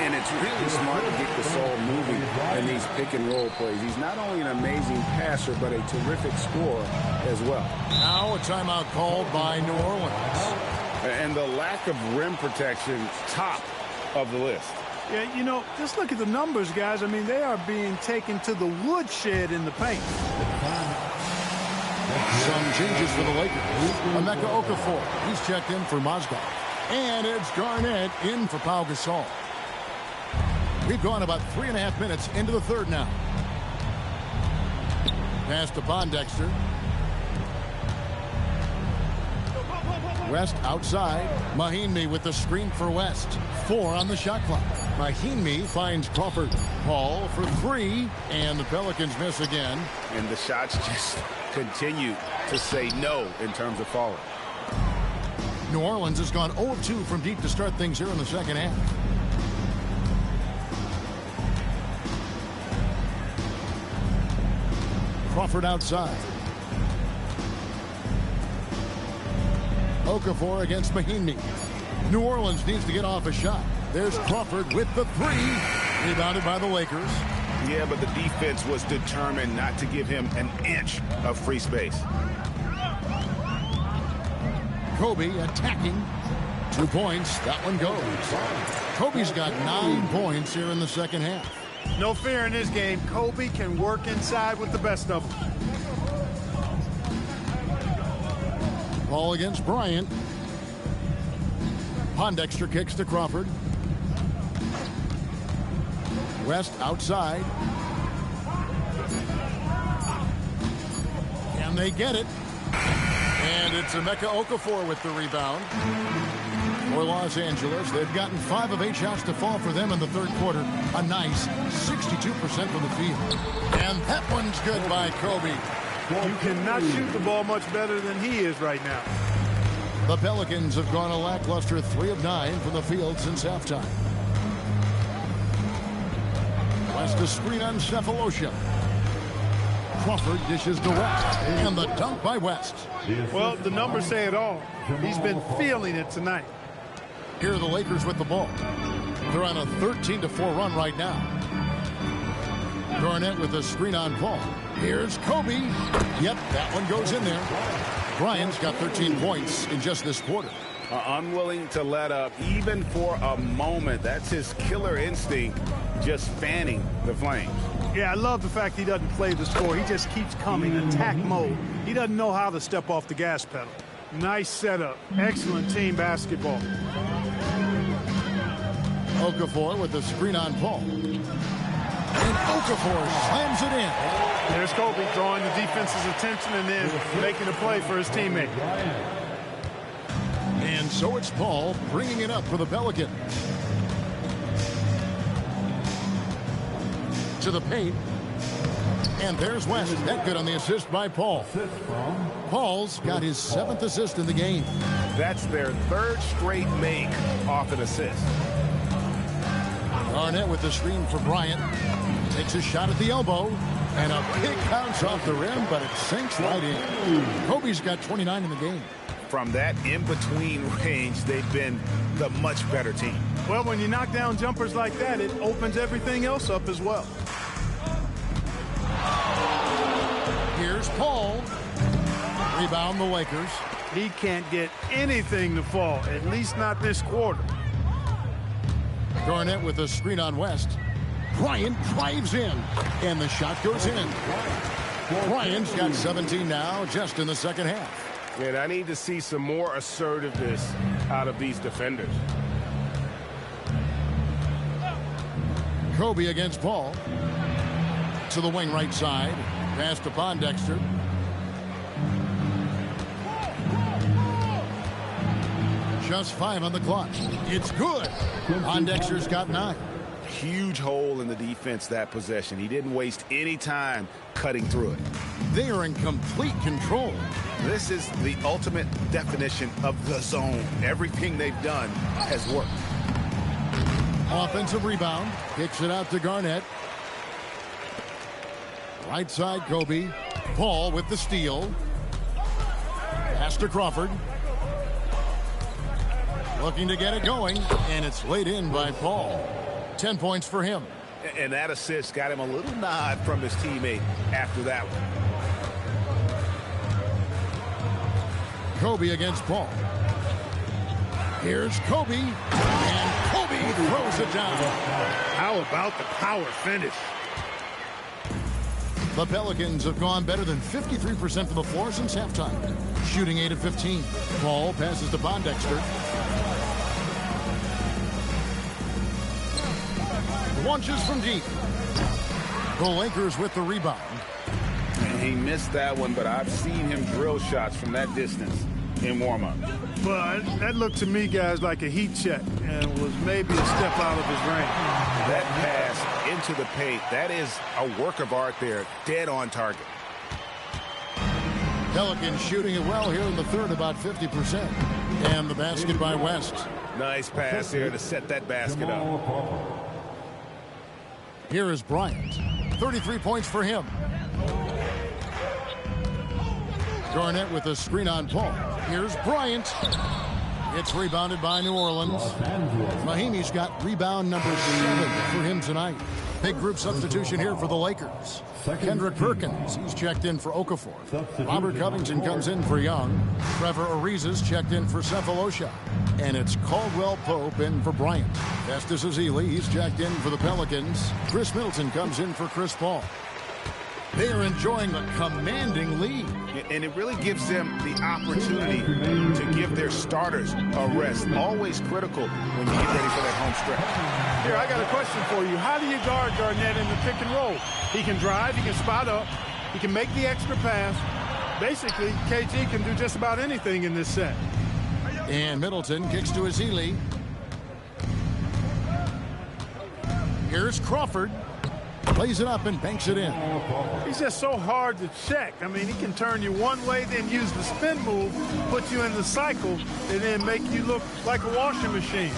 I: And it's really smart to get Gasol moving in these pick-and-roll plays. He's not only an amazing passer, but a terrific scorer as well.
A: Now a timeout called by New Orleans.
I: And the lack of rim protection, top of the list.
C: Yeah, you know, just look at the numbers, guys. I mean, they are being taken to the woodshed in the paint.
A: Some changes for the Lakers. Emeka Okafor, he's checked in for Mozgov. And it's Garnett in for Pau Gasol. We've gone about 3.5 minutes into the third now. Pass to Pondexter. West outside. Mahinmi with the screen for West. 4 on the shot clock. Mahinmi finds Crawford. Paul for 3. And the Pelicans miss again.
I: And the shots just continue to say no in terms of falling.
A: New Orleans has gone 0 of 2 from deep to start things here in the second half. Crawford outside. Okafor against Mahinmi. New Orleans needs to get off a shot. There's Crawford with the 3. Rebounded by the Lakers.
I: Yeah, but the defense was determined not to give him an inch of free space.
A: Kobe attacking. 2 points. That one goes. Kobe's got 9 points here in the second half.
C: No fear in this game. Kobe can work inside with the best of them.
A: Ball against Bryant. Pondexter kicks to Crawford. West outside. Can they get it? And it's Emeka Okafor with the rebound. For Los Angeles, they've gotten 5 of 8 shots to fall for them in the third quarter. A nice 62% from the field. And that one's good by Kobe.
C: You cannot shoot the ball much better than he is right now.
A: The Pelicans have gone a lackluster 3 of 9 from the field since halftime. West a screen on Cephalosha. Crawford dishes to West. And the dunk by West.
C: Well, the numbers say it all. He's been feeling it tonight.
A: Here are the Lakers with the ball. They're on a 13-4 run right now. Garnett with a screen on Paul. Here's Kobe. Yep, that one goes in there. Bryant's got 13 points in just this quarter.
I: Unwilling to let up even for a moment. That's his killer instinct, just fanning the flames.
C: Yeah, I love the fact he doesn't play the score. He just keeps coming, attack mode. He doesn't know how to step off the gas pedal. Nice setup. Excellent team basketball.
A: Okafor with the screen on Paul. And Okafor slams it in.
C: There's Kobe drawing the defense's attention and then making a play for his teammate.
A: And so it's Paul bringing it up for the Pelicans. To the paint. And there's West. That good on the assist by Paul. Paul's got his 7th assist in the game.
I: That's their 3rd straight make off an assist.
A: Garnett with the screen for Bryant. Takes a shot at the elbow. And a big bounce off the rim, but it sinks right in. Kobe's got 29 in the game.
I: From that in-between range, they've been the much better team.
C: Well, when you knock down jumpers like that, it opens everything else up as well.
A: Here's Paul. Rebound the Lakers.
C: He can't get anything to fall, at least not this quarter.
A: Garnett with a screen on West. Bryant drives in, and the shot goes in. Bryant's got 17 now, just in the second half.
E: Man, I need to see some more assertiveness out of these defenders.
A: Kobe against Paul. To the wing right side. Pass to Pondexter. Just 5 on the clock. It's good. Pondexter's got 9.
I: Huge hole in the defense that possession. He didn't waste any time cutting through it.
A: They are in complete control.
I: This is the ultimate definition of the zone. Everything they've done has worked.
A: Offensive rebound. Kicks it out to Garnett. Right side, Kobe. Paul with the steal. Pass to Crawford. Looking to get it going, and it's laid in by Paul. 10 points for him.
I: And that assist got him a little nod from his teammate after that one.
A: Kobe against Paul. Here's Kobe, and Kobe throws it down.
C: How about the power finish?
A: The Pelicans have gone better than 53% from the floor since halftime. Shooting 8 of 15. Paul passes to Pondexter. Launches from deep. The Lakers with the rebound.
I: And he missed that one, but I've seen him drill shots from that distance in warm-up.
C: But that looked to me, guys, like a heat check and was maybe a step out of his range.
I: That pass into the paint, that is a work of art there, dead on target.
A: Pelicans shooting it well here in the third, about 50%. And the basket by West.
I: Nice pass here to set that basket up.
A: Here is Bryant. 33 points for him. Garnett with a screen on Paul. Here's Bryant. It's rebounded by New Orleans. Mahinmi's got rebound number 7 for him tonight. Big group substitution here for the Lakers. Kendrick Perkins, he's checked in for Okafor. Robert Covington comes in for Young. Trevor Ariza's checked in for Cephalosha. And it's Caldwell Pope in for Bryant. Festus Ezeli, he's checked in for the Pelicans. Chris Middleton comes in for Chris Paul. They are enjoying a commanding lead.
I: And it really gives them the opportunity to give their starters a rest. Always critical when you get ready for that home stretch.
C: Here, I got a question for you. How do you guard Garnett in the pick and roll? He can drive, he can spot up, he can make the extra pass. Basically, KG can do just about anything in this set.
A: And Middleton kicks to Ezeli. Here's Crawford. Plays it up and banks it in.
C: He's just so hard to check. I mean, he can turn you one way, then use the spin move, put you in the cycle, and then make you look like a washing machine.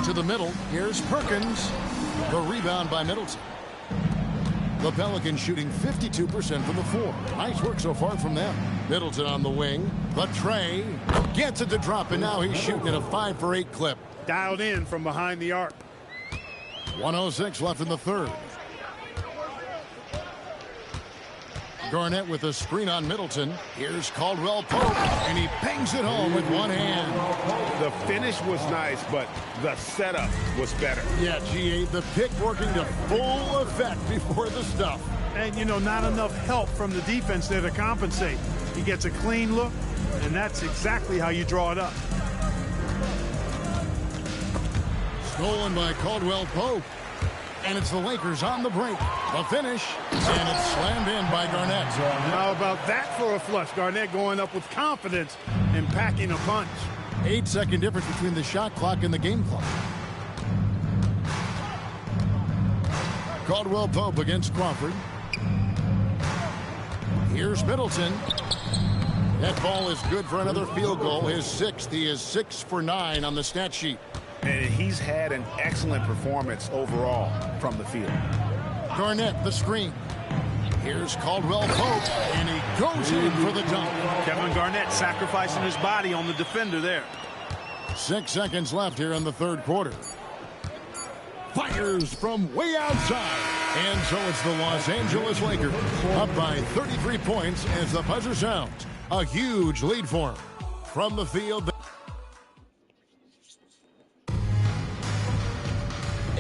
A: To the middle, here's Perkins. The rebound by Middleton. The Pelicans shooting 52% from the floor. Nice work so far from them. Middleton on the wing. But Trey gets it to drop, and now he's shooting at a 5 for 8 clip.
C: Dialed in from behind the arc.
A: 1:06 left in the third. Garnett with a screen on Middleton. Here's Caldwell Pope, and he bangs it home with one hand.
E: The finish was nice, but the setup was better.
A: Yeah, GA, the pick working to full effect before the stuff.
C: And, you know, not enough help from the defense there to compensate. He gets a clean look, and that's exactly how you draw it up.
A: Stolen by Caldwell Pope. And it's the Lakers on the break. The finish, and it's slammed in by Garnett.
C: How about that for a flush? Garnett going up with confidence and packing a punch.
A: 8-second difference between the shot clock and the game clock. Caldwell Pope against Crawford. Here's Middleton. That ball is good for another field goal. His sixth. He is 6 for 9 on the stat sheet.
I: And he's had an excellent performance overall from the field.
A: Garnett, the screen. Here's Caldwell Pope, and he goes in for the dunk.
C: Kevin Garnett sacrificing his body on the defender there.
A: 6 seconds left here in the third quarter. Fires from way outside. And so it's the Los Angeles Lakers up by 33 points as the buzzer sounds. A huge lead for them. From the field.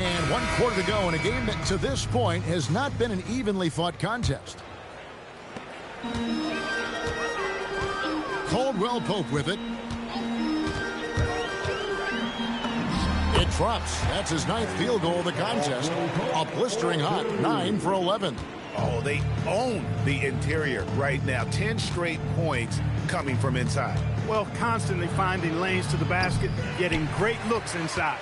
A: And 1 quarter to go in a game that to this point has not been an evenly fought contest. Caldwell Pope with it. It drops. That's his 9th field goal of the contest. A blistering hot 9 for 11.
I: Oh, they own the interior right now. 10 straight points coming from inside.
C: Well, constantly finding lanes to the basket, getting great looks inside.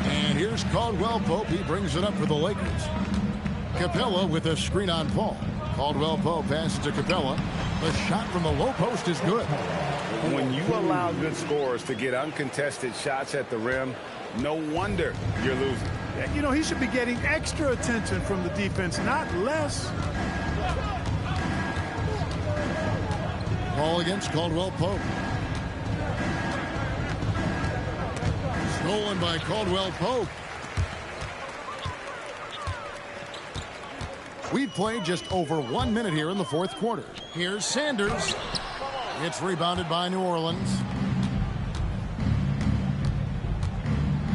A: And here's Caldwell Pope. He brings it up for the Lakers. Capella with a screen on Paul. Caldwell Pope passes to Capella. The shot from the low post is good.
I: When you allow good scorers to get uncontested shots at the rim, no wonder you're losing.
C: You know, he should be getting extra attention from the defense, not less.
A: Ball against Caldwell Pope. Stolen by Caldwell Pope. We played just over 1 minute here in the fourth quarter. Here's Sanders. It's rebounded by New Orleans.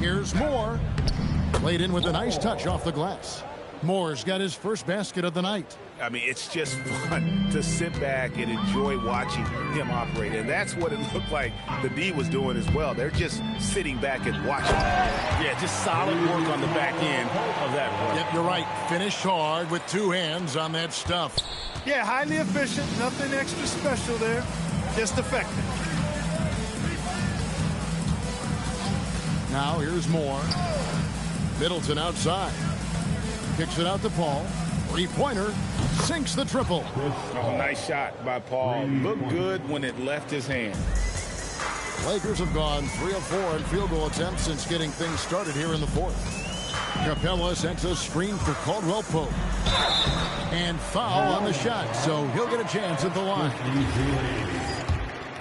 A: Here's Moore. Played in with a nice touch off the glass. Moore's got his first basket of the night.
I: I mean, it's just fun to sit back and enjoy watching him operate. And that's what it looked like the D was doing as well. They're just sitting back and watching. Yeah, just solid work on the back end of that play.
A: Yep, you're right. Finished hard with 2 hands on that stuff.
C: Yeah, highly efficient. Nothing extra special there. Just effective.
A: Now here's Moore. Middleton outside. Kicks it out to Paul. 3-pointer. Sinks the triple.
I: Oh, nice shot by Paul. Looked good when it left his hand.
A: Lakers have gone 3 of 4 in field goal attempts since getting things started here in the fourth. Capella sends a screen for Caldwell Pope. And foul on the shot, so he'll get a chance at the line.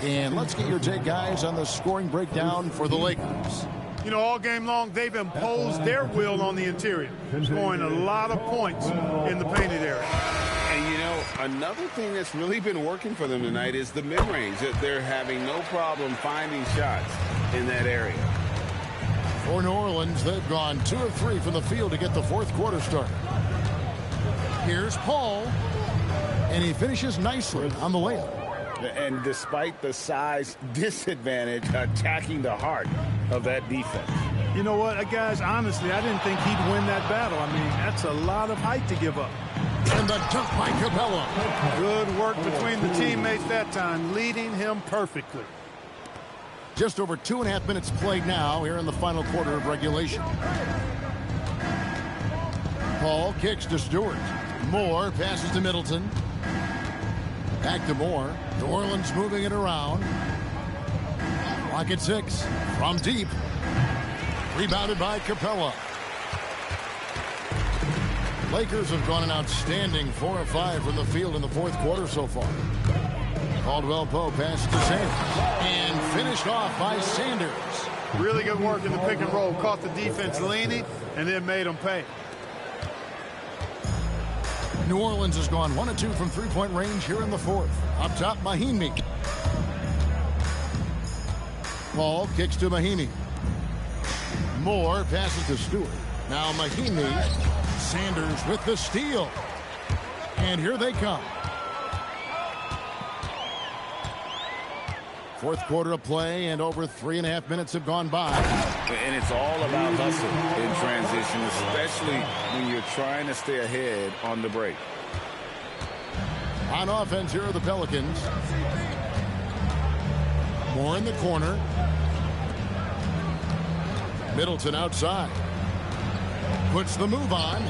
A: And let's get your take, guys, on the scoring breakdown for the Lakers.
C: You know, all game long, they've imposed their will on the interior, scoring a lot of points in the painted area.
E: And, you know, another thing that's really been working for them tonight is the mid-range. They're having no problem finding shots in that area.
A: For New Orleans, they've gone 2 of 3 from the field to get the fourth quarter started. Here's Paul, and he finishes nicely on the layup.
I: And despite the size disadvantage, attacking the heart of that defense.
C: You know what, guys, honestly, I didn't think he'd win that battle. I mean, that's a lot of height to give up.
A: And the dunk by Capella.
C: Good work between the teammates that time, leading him perfectly.
A: Just over 2.5 minutes played now here in the final quarter of regulation. Paul kicks to Stewart. Moore passes to Middleton. Back to Moore. New Orleans moving it around. Clock at 6. From deep. Rebounded by Capella. Lakers have gone an outstanding 4 of 5 from the field in the fourth quarter so far. Caldwell Pope passes to Sanders. And finished off by Sanders.
C: Really good work in the pick and roll. Caught the defense leaning and then made them pay.
A: New Orleans has gone 1 of 2 from three-point range here in the fourth. Up top, Mahinmi. Paul kicks to Mahinmi. Moore passes to Stewart. Now Mahinmi. Sanders with the steal. And here they come. Fourth quarter of play, and over 3.5 minutes have gone by.
I: And it's all about hustle in transition, especially when you're trying to stay ahead on the break.
A: On offense, here are the Pelicans. Moore in the corner. Middleton outside. Puts the move on.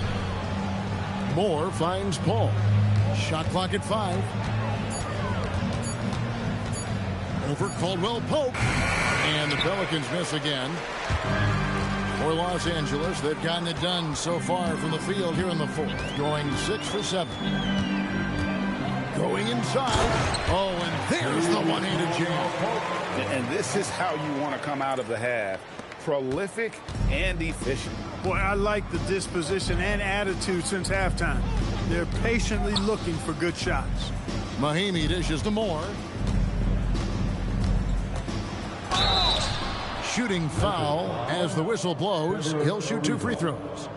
A: Moore finds Paul. Shot clock at 5. Over Caldwell Pope. And the Pelicans miss again. For Los Angeles, they've gotten it done so far from the field here in the fourth. Going 6 for 7. Going inside. Oh, and there's the one-handed jam.
I: And this is how you want to come out of the half. Prolific and efficient.
C: Boy, I like the disposition and attitude since halftime. They're patiently looking for good shots.
A: Mahinmi dishes to Moore. Shooting foul as the whistle blows. He'll shoot 2 free throws.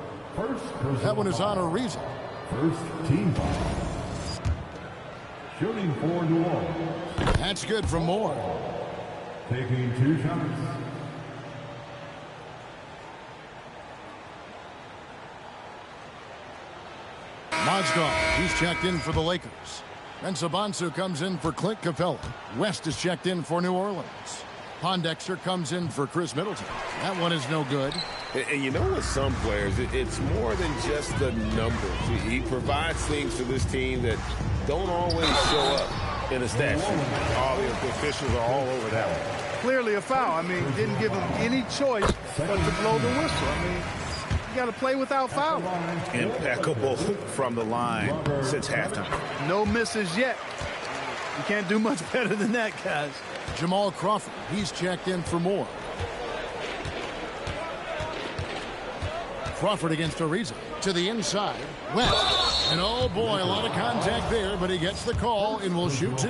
A: That one is on a reason.
D: First team foul. Shooting for New Orleans.
A: That's good from Moore.
D: Taking 2 shots.
A: Mozgov, he's checked in for the Lakers. Mensah-Bonsu comes in for Clint Capella. West is checked in for New Orleans. Pondexter comes in for Chris Middleton. That one is no good.
E: And you know, with some players, it's more than just the numbers. He provides things for this team that don't always show up in a stat sheet.
I: All the officials are all over that one.
C: Clearly a foul. I mean, didn't give him any choice but to blow the whistle. I mean, you got to play without foul.
I: Impeccable from the line since halftime.
C: No misses yet. You can't do much better than that, guys.
A: Jamal Crawford, he's checked in for Moore. Crawford against Ariza. To the inside. West. And oh boy, a lot of contact there, but he gets the call and will shoot 2.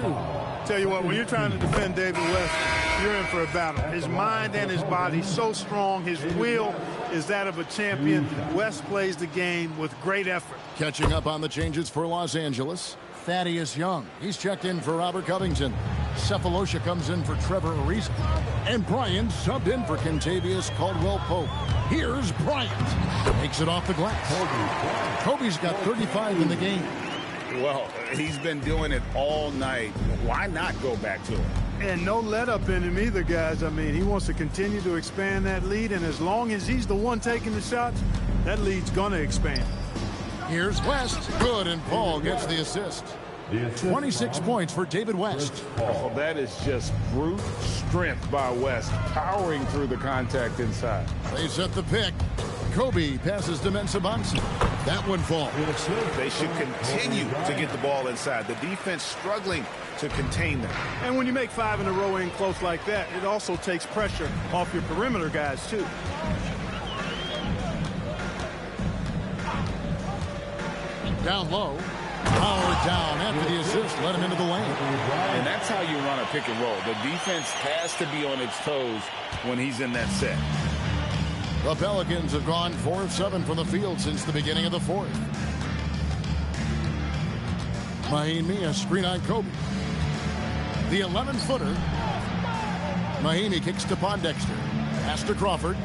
C: Tell you what, when you're trying to defend David West, you're in for a battle. His mind and his body so strong. His will is that of a champion. West plays the game with great effort.
A: Catching up on the changes for Los Angeles. Thaddeus Young, he's checked in for Robert Covington. Cephalosha comes in for Trevor Ariza. And Bryant subbed in for Kentavious Caldwell-Pope. Here's Bryant. Makes it off the glass. Kobe's got 35 in the game.
I: Well, he's been doing it all night. Why not go back to him?
C: And no let-up in him either, guys. I mean, he wants to continue to expand that lead, and as long as he's the one taking the shots, that lead's going to expand.
A: Here's West. Good, and Paul gets the assist. 26 points for David West.
I: Oh, that is just brute strength by West, powering through the contact inside.
A: They set the pick. Kobe passes to Mensah-Bonsu. That one falls.
I: They should continue to get the ball inside. The defense struggling to contain them.
C: And when you make 5 in a row in close like that, it also takes pressure off your perimeter guys, too.
A: Down low. Power down after the assist. Let him into the lane.
I: And that's how you run a pick and roll. The defense has to be on its toes when he's in that set.
A: The Pelicans have gone 4 of 7 from the field since the beginning of the fourth. Mahinmi, a screen on Kobe. The 11-footer. Mahinmi kicks to Pondexter. Pass to Crawford.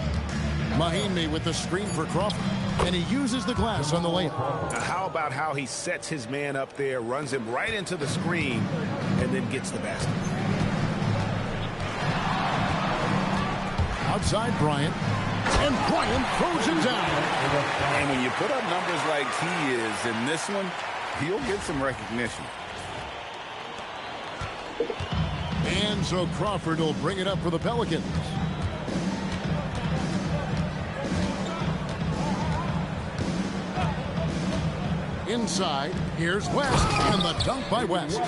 A: Mahinmi with the screen for Crawford. And he uses the glass on the layup.
I: Now, how about how he sets his man up there, runs him right into the screen, and then gets the basket.
A: Outside Bryant. And Bryant throws him down.
I: And when you put up numbers like he is in this one, he'll get some recognition.
A: And so Crawford will bring it up for the Pelicans. Inside, here's West, and the dunk by West.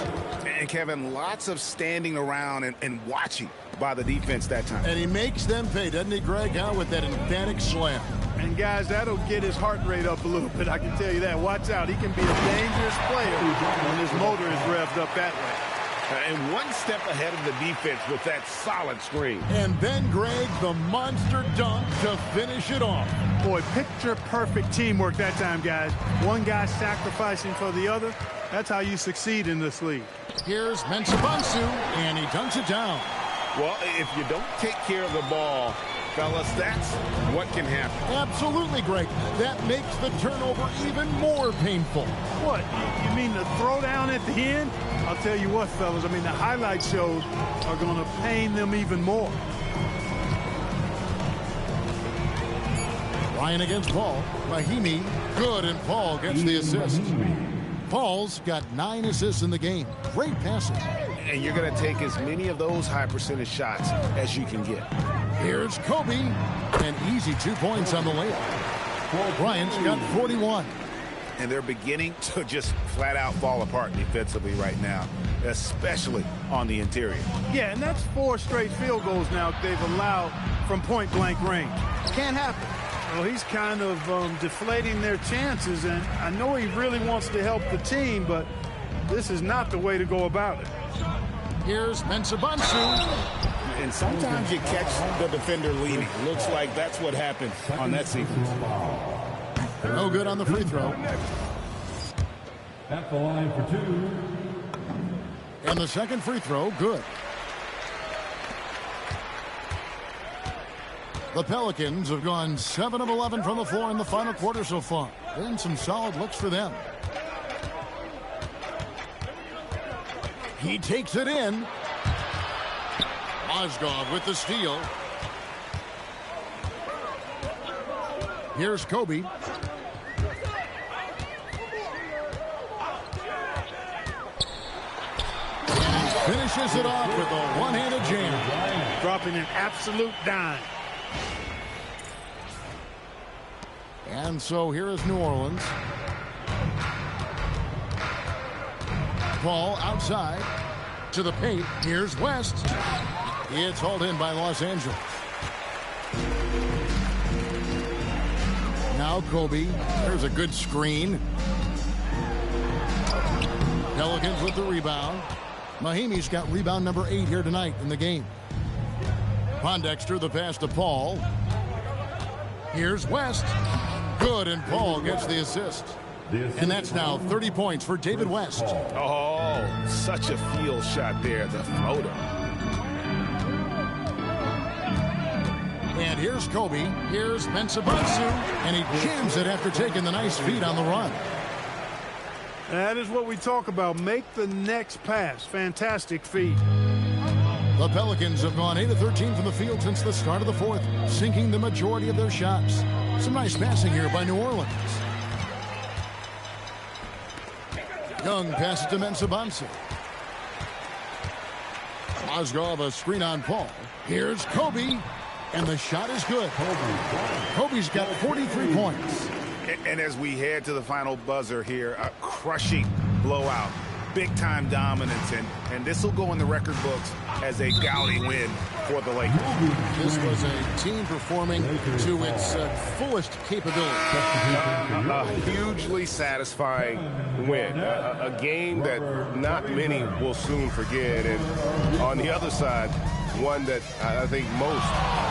I: And Kevin, lots of standing around and watching by the defense that time.
A: And he makes them pay, doesn't he, Greg, with that emphatic slam.
C: And, guys, that'll get his heart rate up a little bit, I can tell you that. Watch out. He can be a dangerous player when his motor is revved up that way.
E: And one step ahead of the defense with that solid screen.
A: And then, Greg, the monster dunk to finish it off.
C: Boy, picture-perfect teamwork that time, guys. One guy sacrificing for the other. That's how you succeed in this league.
A: Here's Mensah-Bonsu, and he dunks it down.
E: Well, if you don't take care of the ball, fellas, that's what can happen.
A: Absolutely, Greg. That makes the turnover even more painful.
C: What? You mean the throwdown at the end? I'll tell you what, fellas. I mean, the highlight shows are going to pain them even more.
A: Ryan against Paul. Mahimi, good, and Paul gets the assist. Paul's got 9 assists in the game. Great passes.
I: And you're going to take as many of those high percentage shots as you can get.
A: Here's Kobe. An easy 2 points on the layup. Bryant's got 41.
I: And they're beginning to just flat out fall apart defensively right now, especially on the interior.
C: Yeah, and that's 4 straight field goals now they've allowed from point-blank range. Can't happen. Well, he's kind of deflating their chances, and I know he really wants to help the team, but this is not the way to go about it.
A: Here's Mensah-Bonsu.
I: And sometimes you catch the defender leading. Looks like that's what happened on that sequence.
A: No good on the free throw.
D: At the line for 2.
A: And the second free throw, good. The Pelicans have gone 7 of 11 from the floor in the final quarter so far. And some solid looks for them. He takes it in. Mozgov with the steal. Here's Kobe. Finishes it off with a one-handed jam.
C: Dropping an absolute dime.
A: And so here is New Orleans. Ball outside to the paint. Here's West. It's hauled in by Los Angeles. Now Kobe. There's a good screen. Pelicans with the rebound. Mahimi's got rebound number 8 here tonight in the game. Pondexter, the pass to Paul. Here's West. Good, and Paul gets the assist. And that's now 30 points for David West.
I: Oh, such a field shot there, the floater.
A: And here's Kobe. Here's Mensah-Bonsu. And he jams it after taking the nice feed on the run.
C: That is what we talk about. Make the next pass. Fantastic feed.
A: The Pelicans have gone 8 of 13 from the field since the start of the fourth, sinking the majority of their shots. Some nice passing here by New Orleans. Young passes to Mensah-Bonsu. Mozgov, a screen on Paul. Here's Kobe. And the shot is good. Kobe's got 43 points.
I: And as we head to the final buzzer here, a crushing blowout, big-time dominance, and this will go in the record books as a gaudy win for the Lakers.
A: This was a team performing to its fullest capability.
E: A hugely satisfying win. A game that not many will soon forget. And on the other side, one that I think most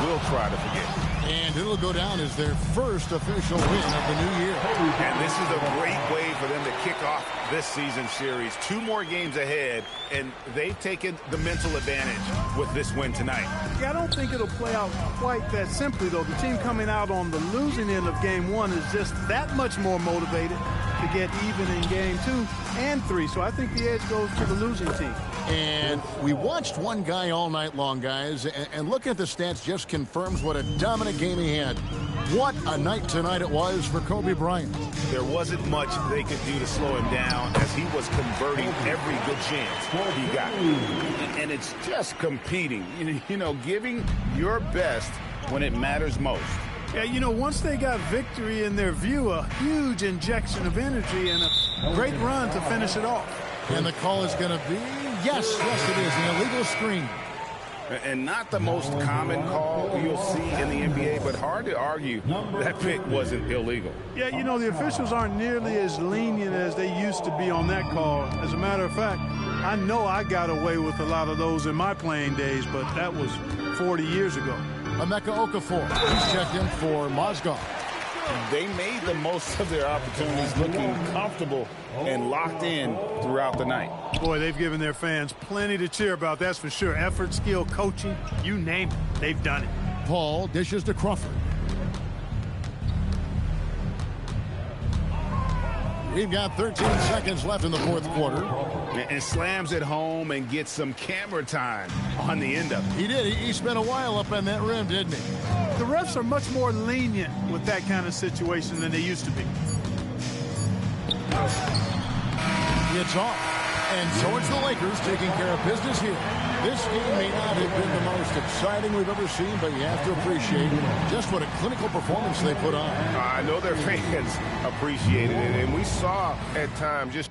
E: will try to forget.
A: And it'll go down as their first official win of the new year.
I: And this is a great way for them to kick off this season series. 2 more games ahead, and they've taken the mental advantage with this win tonight.
C: Yeah, I don't think it'll play out quite that simply, though. The team coming out on the losing end of game 1 is just that much more motivated to get even in game 2 and 3. So I think the edge goes to the losing team.
A: And we watched one guy all night long, guys, and looking at the stats just confirms what a dominant game he had. What a night tonight it was for Kobe Bryant.
I: There wasn't much they could do to slow him down as he was converting every good chance he got. And it's just competing, you know, giving your best when it matters most.
C: Yeah, you know, once they got victory in their view, a huge injection of energy and a great run to finish it off.
A: And the call is going to be Yes, it is an illegal screen.
I: And not the most common call you'll see in the NBA, but hard to argue that pick wasn't illegal.
C: Yeah, you know, the officials aren't nearly as lenient as they used to be on that call. As a matter of fact, I know I got away with a lot of those in my playing days, but that was 40 years ago.
A: Emeka Okafor, he's checked in for Mozgov.
I: They made the most of their opportunities, looking comfortable and locked in throughout the night.
C: Boy, they've given their fans plenty to cheer about, that's for sure. Effort, skill, coaching, you name it, they've done it.
A: Paul dishes to Crawford. We've got 13 seconds left in the fourth quarter.
I: And slams it home and gets some camera time on the end of it.
A: He did. He spent a while up on that rim, didn't he?
C: The refs are much more lenient with that kind of situation than they used to be.
A: It's off. And so it's the Lakers taking care of business here. This game may not have been the most exciting we've ever seen, but you have to appreciate just what a clinical performance they put on.
E: I know their fans appreciated it, and we saw at times just